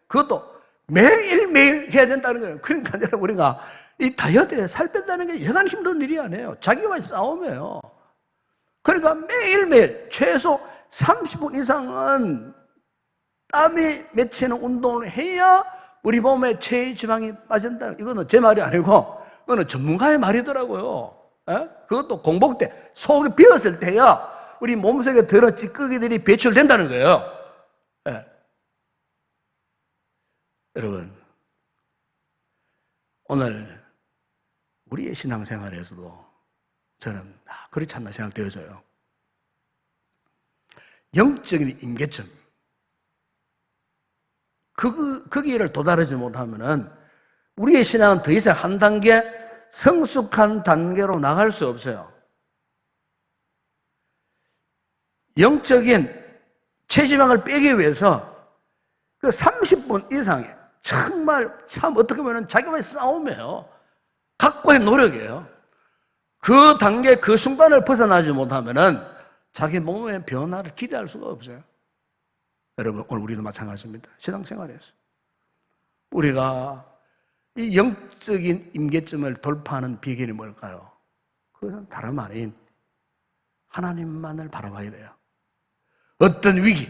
그것도 매일매일 해야 된다는 거예요. 그러니까 여러분 우리가 이 다이어트에 살 뺀다는 게 여간 힘든 일이 아니에요. 자기와의 싸움이에요. 그러니까 매일매일 최소 30분 이상은 땀이 맺히는 운동을 해야 우리 몸에 체지방이 빠진다. 이거는 제 말이 아니고 이거는 전문가의 말이더라고요. 그것도 공복 때 속이 비었을 때야 우리 몸속에 들어 찌꺼기들이 배출된다는 거예요. 여러분 오늘 우리의 신앙생활에서도 저는 그렇지 않나 생각되어져요. 영적인 임계점 거기를 도달하지 못하면은 우리의 신앙은 더 이상 한 단계 성숙한 단계로 나갈 수 없어요. 영적인 체지방을 빼기 위해서 그 30분 이상의 정말 참 어떻게 보면 자기와의 싸움이에요. 각고의 노력이에요. 그 단계 그 순간을 벗어나지 못하면은 자기 몸의 변화를 기대할 수가 없어요. 여러분 오늘 우리도 마찬가지입니다. 신앙생활에서 우리가 이 영적인 임계점을 돌파하는 비결이 뭘까요? 그것은 다름 아닌 하나님만을 바라봐야 돼요. 어떤 위기,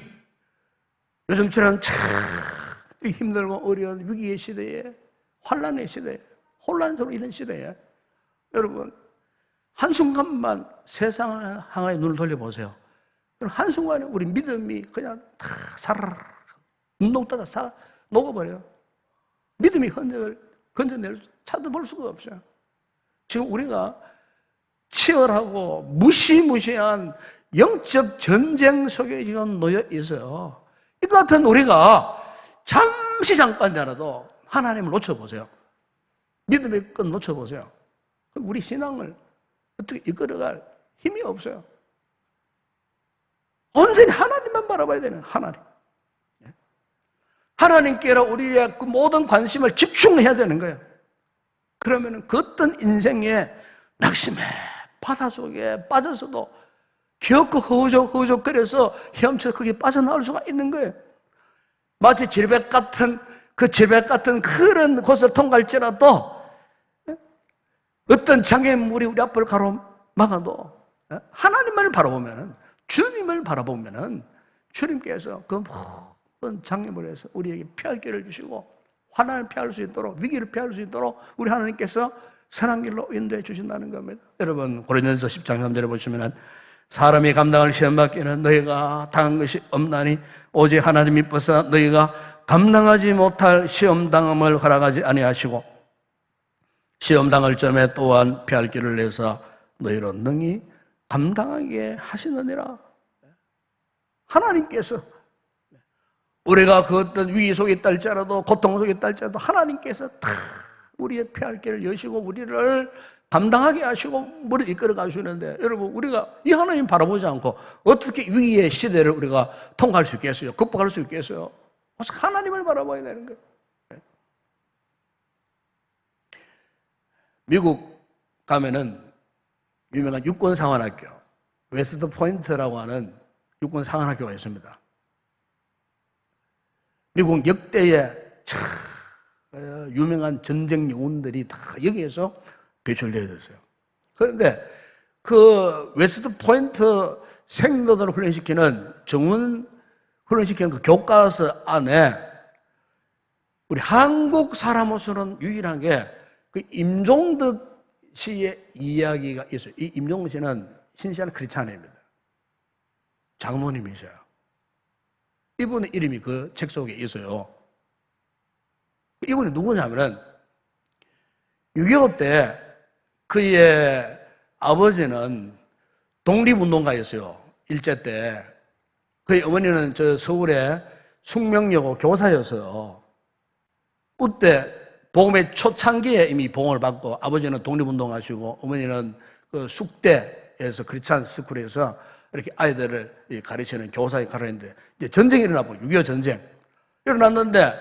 요즘처럼 참 힘들고 어려운 위기의 시대에, 환란의 시대에, 혼란스러운 이런 시대에 여러분 한순간만 세상을 향하여 눈을 돌려보세요. 한순간에 우리 믿음이 그냥 다 사라락 눈 녹다가 녹아버려요. 믿음이 건져낼 찾아볼 수가 없어요. 지금 우리가 치열하고 무시무시한 영적 전쟁 속에 지금 놓여 있어요. 이 같은 우리가 잠깐이라도 하나님을 놓쳐보세요. 믿음의 끈 놓쳐보세요. 우리 신앙을 어떻게 이끌어갈 힘이 없어요. 온전히 하나님만 바라봐야 되는 하나님. 하나님께로 우리의 그 모든 관심을 집중해야 되는 거예요. 그러면 그 어떤 인생의 낙심의 바다 속에 빠져서도 기어코 허우적거려서 헤엄쳐 거기에 빠져나올 수가 있는 거예요. 마치 질백 같은 그런 곳을 통과할지라도 어떤 장애물이 우리 앞을 가로막아도 하나님만을 바라보면은 주님을 바라보면은 주님께서 그 모든 장애물에서 우리에게 피할 길을 주시고 환난을 피할 수 있도록 위기를 피할 수 있도록 우리 하나님께서 선한 길로 인도해 주신다는 겁니다. 여러분 고린도전서 10장 3절에 보시면은 사람이 감당할 시험받기는 너희가 당한 것이 없나니 오직 하나님이 벗어 너희가 감당하지 못할 시험당함을 허락하지 아니하시고 시험당할 점에 또한 피할 길을 내서 너희로 능히 감당하게 하시느니라. 하나님께서 우리가 그 어떤 위기 속에 있다 할지라도 고통 속에 있다 할지라도 하나님께서 다 우리의 피할 길을 여시고 우리를 감당하게 하시고 머리를 이끌어 가시는데, 여러분, 우리가 이 하나님 바라보지 않고 어떻게 위기의 시대를 우리가 통과할 수 있겠어요? 극복할 수 있겠어요? 그래서 하나님을 바라봐야 되는 거예요. 미국 가면은 유명한 육군 상원학교, 웨스트 포인트라고 하는 육군 상원학교가 있습니다. 미국 역대의 유명한 전쟁 영웅들이 다 여기에서 배출되어졌어요. 그런데 그 웨스트 포인트 생도들을 훈련시키는 정원 훈련시키는 그 교과서 안에 우리 한국 사람으로서는 유일하게 그 임종덕 씨의 이야기가 있어요. 이 임종덕 씨는 신시한 크리스찬입니다. 장모님이셔요. 이분의 이름이 그 책 속에 있어요. 이분이 누구냐면은 6.25 때 그의 아버지는 독립운동가였어요. 일제 때. 그의 어머니는 저 서울의 숙명여고 교사였어요. 그때 복음의 초창기에 이미 복음을 받고 아버지는 독립운동하시고 어머니는 그 숙대에서 크리스찬 스쿨에서 이렇게 아이들을 가르치는 교사에 가르치는데 이제 전쟁이 일어나고 6.25 전쟁 일어났는데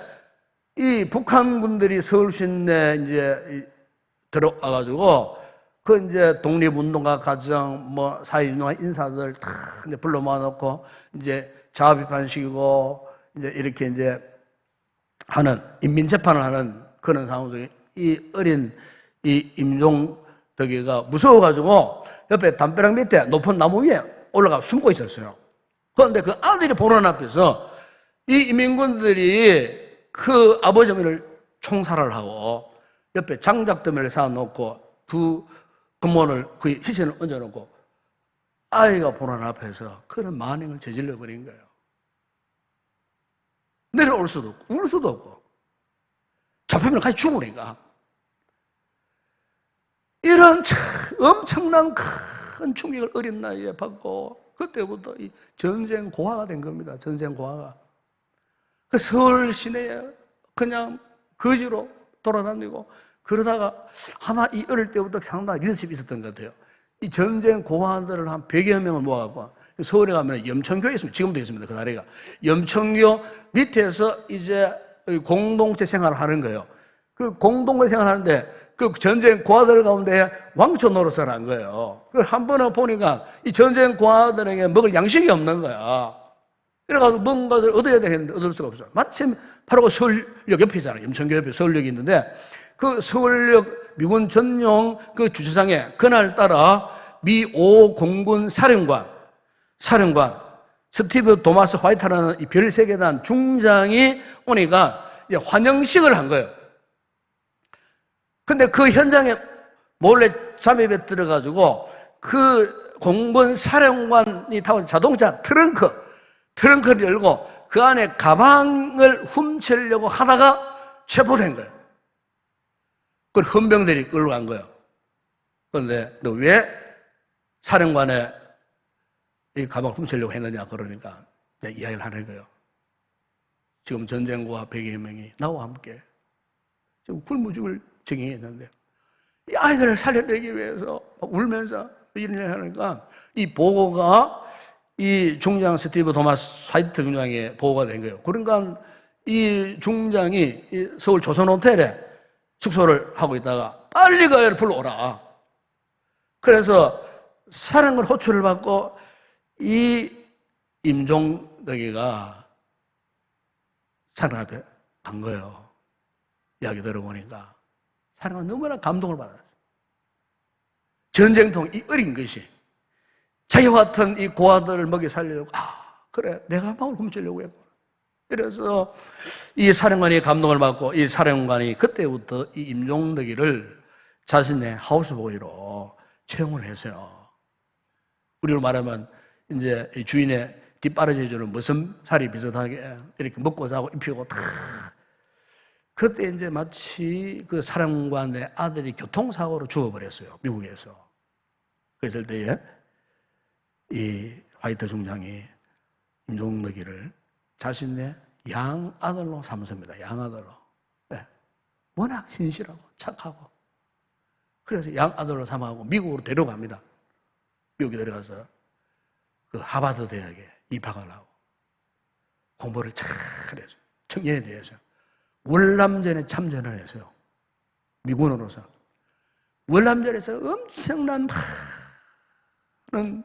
이 북한군들이 서울 시내 이제 들어와가지고 그 이제 독립운동가 가정 뭐 사회운동가 인사들 다 이제 불러 모아놓고 이제 자아비판시키고 이제 이렇게 이제 하는 인민재판을 하는 그런 상황들이 이 어린 이 임종덕이가 무서워가지고 옆에 담벼락 밑에 높은 나무 위에 올라가 숨고 있었어요. 그런데 그 아들이 보는 앞에서 이 인민군들이 그 아버지 어머니를 총살을 하고 옆에 장작더미를 쌓아놓고 두 부모를 그 시신을 얹어놓고 아이가 보는 앞에서 그런 만행을 저질러 버린 거예요. 내려올 수도 없고 울 수도 없고 잡히면 같이 죽으니까 이런 엄청난 큰 충격을 어린 나이에 받고 그때부터 이 전쟁 고아가 된 겁니다. 전쟁 고아가. 그 서울 시내에 그냥 거지로 돌아다니고 그러다가 아마 이 어릴 때부터 상당히 리더십이 있었던 것 같아요. 이 전쟁 고아들을 한 100여 명을 모아갖고 서울에 가면 염천교에 있습니다. 지금도 있습니다. 그 다리가. 염천교 밑에서 이제 공동체 생활을 하는 거예요. 그 공동체 생활하는데 그 전쟁 고아들 가운데 왕초 노릇을 한 거예요. 그걸 한 번은 보니까 이 전쟁 고아들에게 먹을 양식이 없는 거야. 그래가지고 뭔가를 얻어야 되겠는데 얻을 수가 없어요. 마침 바로 서울역 옆이잖아요. 염천교 옆에 서울역이 있는데 그 서울역 미군 전용 그 주차장에 그날따라 미 5 공군 사령관 스티브 도마스 화이트라는 이 별세계단 중장이 오니까 이제 환영식을 한 거예요. 근데 그 현장에 몰래 잠입에 들어가지고 그 공군 사령관이 타고 자동차 트렁크를 열고 그 안에 가방을 훔치려고 하다가 체포된 거예요. 그걸 헌병들이 끌고 간 거예요. 그런데 너 왜 사령관의 이 가방 훔치려고 했느냐 그러니까 내가 이야기를 하는 거예요. 지금 전쟁과 100여 명이 나와 함께 지금 굶어 죽을 정이 있는데 이 아이들을 살려내기 위해서 울면서 이런 일을 하니까 이 보고가 이 중장 스티브 도마스 화이트 중장의 보고가 된 거예요. 그러니까 이 중장이 이 서울 조선호텔에 숙소를 하고 있다가 빨리 그 아이를 불러오라. 그래서 사령관 호출을 받고 이 임종덕이가 사령 앞에 간 거예요. 이야기 들어보니까 사령관 너무나 감동을 받았어요. 전쟁통 이 어린 것이 자기와 같은 이 고아들을 먹여 살리려고 그래 내가 마음을 훔치려고 했구나. 그래서 이 사령관이 감동을 받고 이 사령관이 그때부터 이 임종덕이를 자신의 하우스보이로 채용을 했어요. 우리로 말하면 이제 주인의 뒷바라지해주는 머슴살이 비슷하게 이렇게 먹고 자고 입히고 다. 그때 이제 마치 그 사령관의 아들이 교통사고로 죽어버렸어요. 미국에서. 그랬을 때에 이 화이트 중장이 임종덕이를 자신의 양아들로 삼습니다. 양아들로. 네. 워낙 신실하고 착하고. 그래서 양아들로 삼아하고 미국으로 데려갑니다. 미국에 데려가서 그 하버드 대학에 입학을 하고 공부를 잘해서 청년에 대해서 월남전에 참전을 했어요. 미군으로서. 월남전에서 엄청난 많은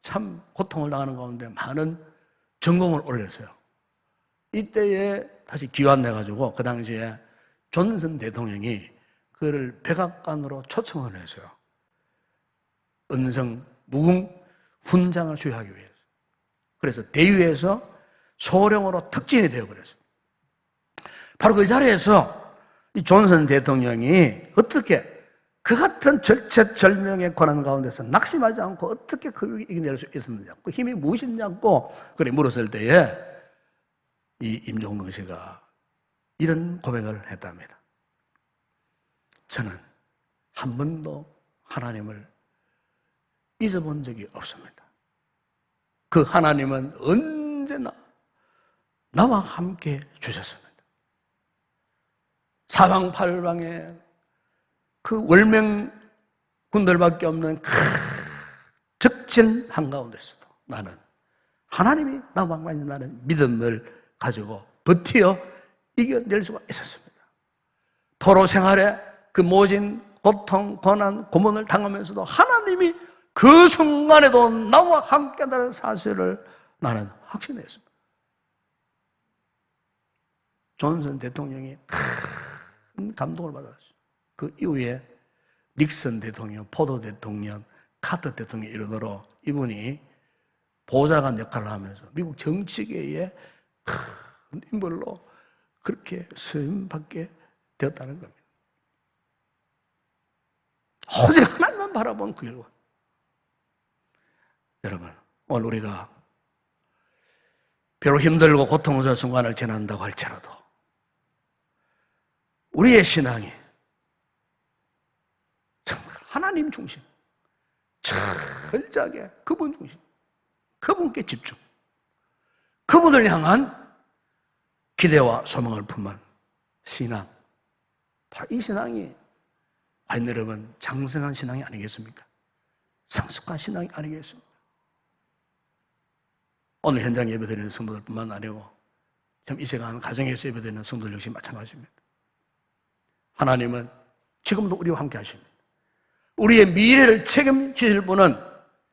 참 고통을 당하는 가운데 많은 전공을 올렸어요. 이때에 다시 기환돼가지고 그 당시에 존슨 대통령이 그를 백악관으로 초청을 했어요. 은성 무궁 훈장을 수여하기 위해서. 그래서 대위에서 소령으로 특진이 되어버렸어요. 바로 그 자리에서 이 존슨 대통령이 어떻게 그 같은 절체절명의 고난 가운데서 낙심하지 않고 어떻게 그 위기를 이겨낼 수 있었느냐, 그 힘이 무엇이냐고 그래 물었을 때에 이 임종근 씨가 이런 고백을 했답니다. 저는 한 번도 하나님을 잊어본 적이 없습니다. 그 하나님은 언제나 나와 함께 주셨습니다. 사방팔방에 그 월명 군들밖에 없는 그 적진 한가운데서도 나는 하나님이 나와 함께 있는 믿음을 가지고 버티어 이겨낼 수가 있었습니다. 포로 생활에 그 모진 고통, 고난, 고문을 당하면서도 하나님이 그 순간에도 나와 함께 한다는 사실을 나는 확신했습니다. 존슨 대통령이 큰 감동을 받았어요. 그 이후에 닉슨 대통령, 포도 대통령, 카터 대통령 이르도록 이분이 보좌관 역할을 하면서 미국 정치계에 큰 인물로 그렇게 쓰임받게 되었다는 겁니다. 오직 하나님만 바라본 그 결과. 여러분, 오늘 우리가 비록 힘들고 고통스러운 순간을 지난다고 할지라도 우리의 신앙이 정말 하나님 중심, 철저하게 그분 중심, 그분께 집중, 그분을 향한 기대와 소망을 품은 신앙, 바로 이 신앙이 과연 여러분 장성한 신앙이 아니겠습니까? 성숙한 신앙이 아니겠습니까? 오늘 현장 예배드리는 성도들뿐만 아니고 참 이 시간 가정에서 예배드리는 성도들 역시 마찬가지입니다. 하나님은 지금도 우리와 함께 하십니다. 우리의 미래를 책임지실 분은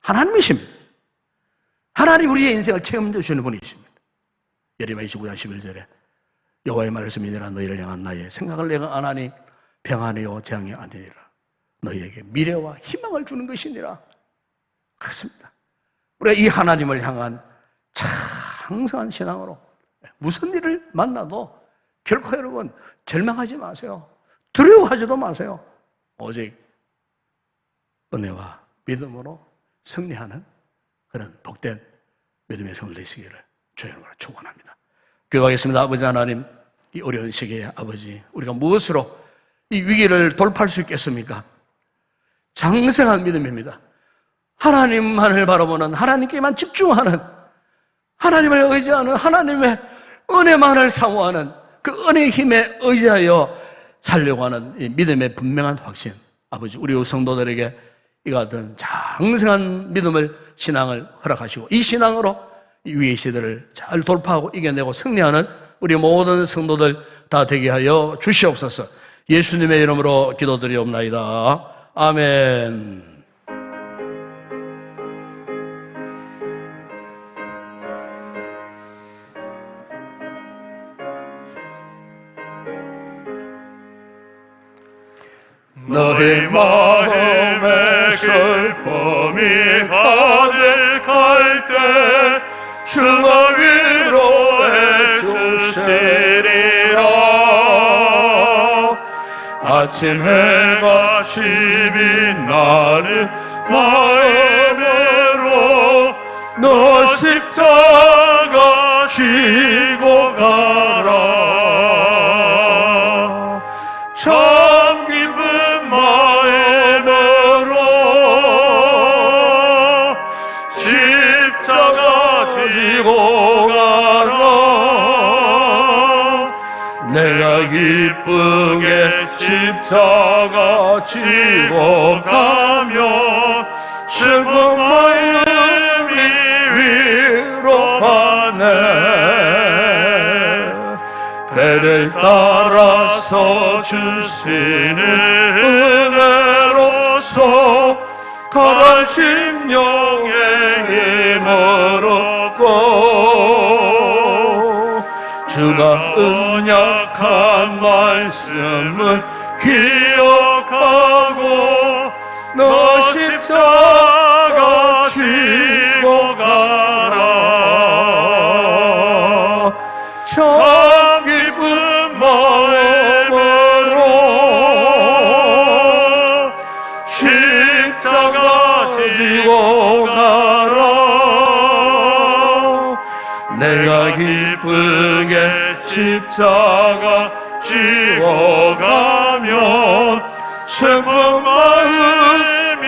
하나님이십니다. 하나님 우리의 인생을 책임져 주시는 분이십니다. 예레미야 29장 11절에 여호와의 말씀이니라 너희를 향한 나의 생각을 내가 안 하니 평안이요 재앙이 아니니라. 너희에게 미래와 희망을 주는 것이니라. 그렇습니다. 우리가 이 하나님을 향한 장성한 신앙으로 무슨 일을 만나도 결코 여러분 절망하지 마세요. 두려워하지도 마세요. 오직 은혜와 믿음으로 승리하는 그런 복된 믿음의 성도 되시기를 주의 이름으로 축원합니다. 기도하겠습니다. 아버지 하나님, 이 어려운 시기에 아버지, 우리가 무엇으로 이 위기를 돌파할 수 있겠습니까? 장성한 믿음입니다. 하나님만을 바라보는, 하나님께만 집중하는, 하나님을 의지하는, 하나님의 은혜만을 사모하는 그 은혜의 힘에 의지하여 살려고 하는 이 믿음의 분명한 확신, 아버지 우리 성도들에게 이 같은 장성한 믿음을, 신앙을 허락하시고 이 신앙으로 이 위기의 시대를 잘 돌파하고 이겨내고 승리하는 우리 모든 성도들 다 되게 하여 주시옵소서. 예수님의 이름으로 기도드리옵나이다. 아멘. 너희 마음에 슬픔이 가득할 때 주가 위로해 주시리라. 아침 해가 십인 나는 마음으로 너 십자가 지고 가라. 참 기쁜 마음으로 십자가 지고 가라. 내가 기쁘게 십자가 지고 가며 슬픈 마음이 위로받네. 배를 따라서 주시는 은혜로서 가난 심령의 힘을 얻고 주가 언약한 말씀을 기억하고 너 십자가 지고 가라. 참 기쁜 마음으로 십자가 지고 가라. 내가 기쁘게 십자가 지고 가면 슬픈 마음이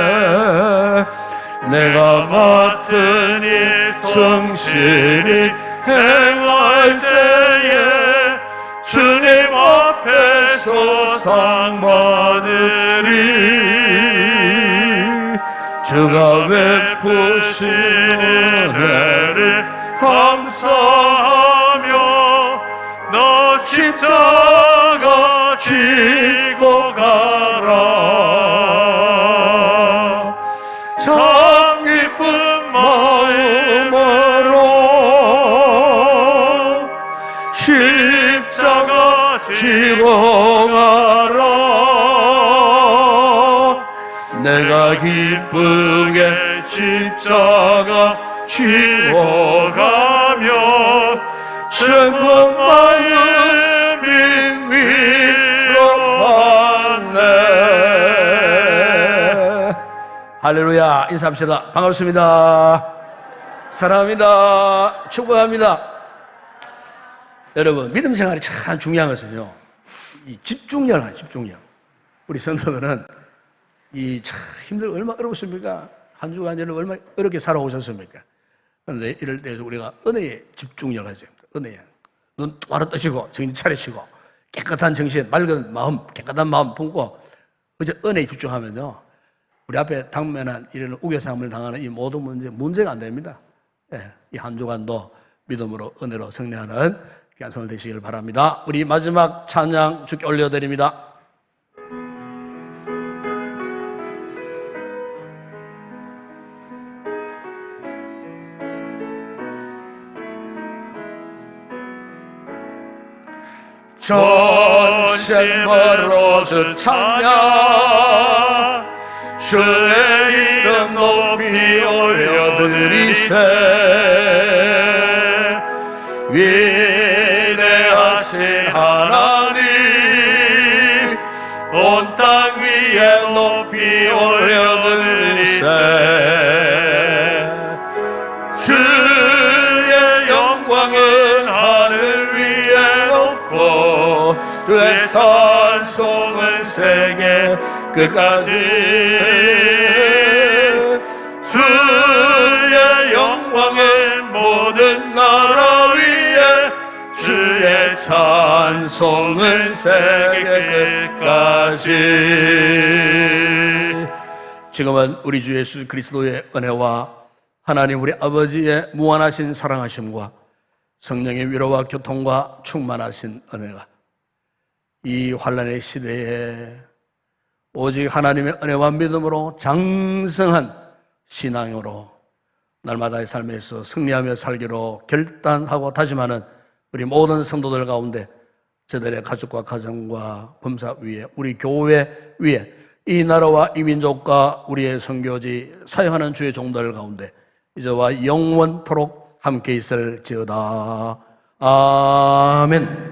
위로받네. 내가 맡은 일 성실히 행할 때에 주님 앞에서 상 받으리. 주가 베푸신 은혜를 감사하며 너 십자가 지고 가라. 참 기쁜 마음으로 십자가 지고 가라. 내가 기쁘게 십자가 지고 가며 슬픈 마음이 위로받네. 할렐루야. 인사합시다. 반갑습니다. 사랑합니다. 축복합니다. 여러분, 믿음 생활이 참 중요한 것은요, 이 집중력이에요. 집중력. 우리 성도들은 이 참 힘들고 얼마나 어렵습니까? 한 주간을 얼마나 어렵게 살아오셨습니까? 그런데 이럴 때 우리가 은혜에 집중력을 하죠. 은혜에. 눈 똑바로 뜨시고 정신 차리시고 깨끗한 정신, 맑은 마음, 깨끗한 마음 품고 어제 은혜에 집중하면요, 우리 앞에 당면한 이런 우겨sam을 당하는 이 모든 문제가 안 됩니다. 예, 이 한 주간도 믿음으로 은혜로 승리하는 귀한 성을 되시길 바랍니다. 우리 마지막 찬양 주께 올려드립니다. 전심으로 주 찬양 주의 이름 높이 올려드리세. 위대하신 하나님 온 땅 위에 높이 올려드리세. 주의 영광은 하늘 위에 높고 주의 찬송은 세계 끝까지. 주의 영광은 모든 나라 위에 주의 찬송은 세계 끝까지. 지금은 우리 주 예수 그리스도의 은혜와 하나님 우리 아버지의 무한하신 사랑하심과 성령의 위로와 교통과 충만하신 은혜가 이 환난의 시대에 오직 하나님의 은혜와 믿음으로 장성한 신앙으로 날마다의 삶에서 승리하며 살기로 결단하고 다짐하는 우리 모든 성도들 가운데 저들의 가족과 가정과 범사 위에 우리 교회 위에 이 나라와 이 민족과 우리의 선교지 사역하는 주의 종들 가운데 이제와 영원토록 함께 있을지어다. 아멘.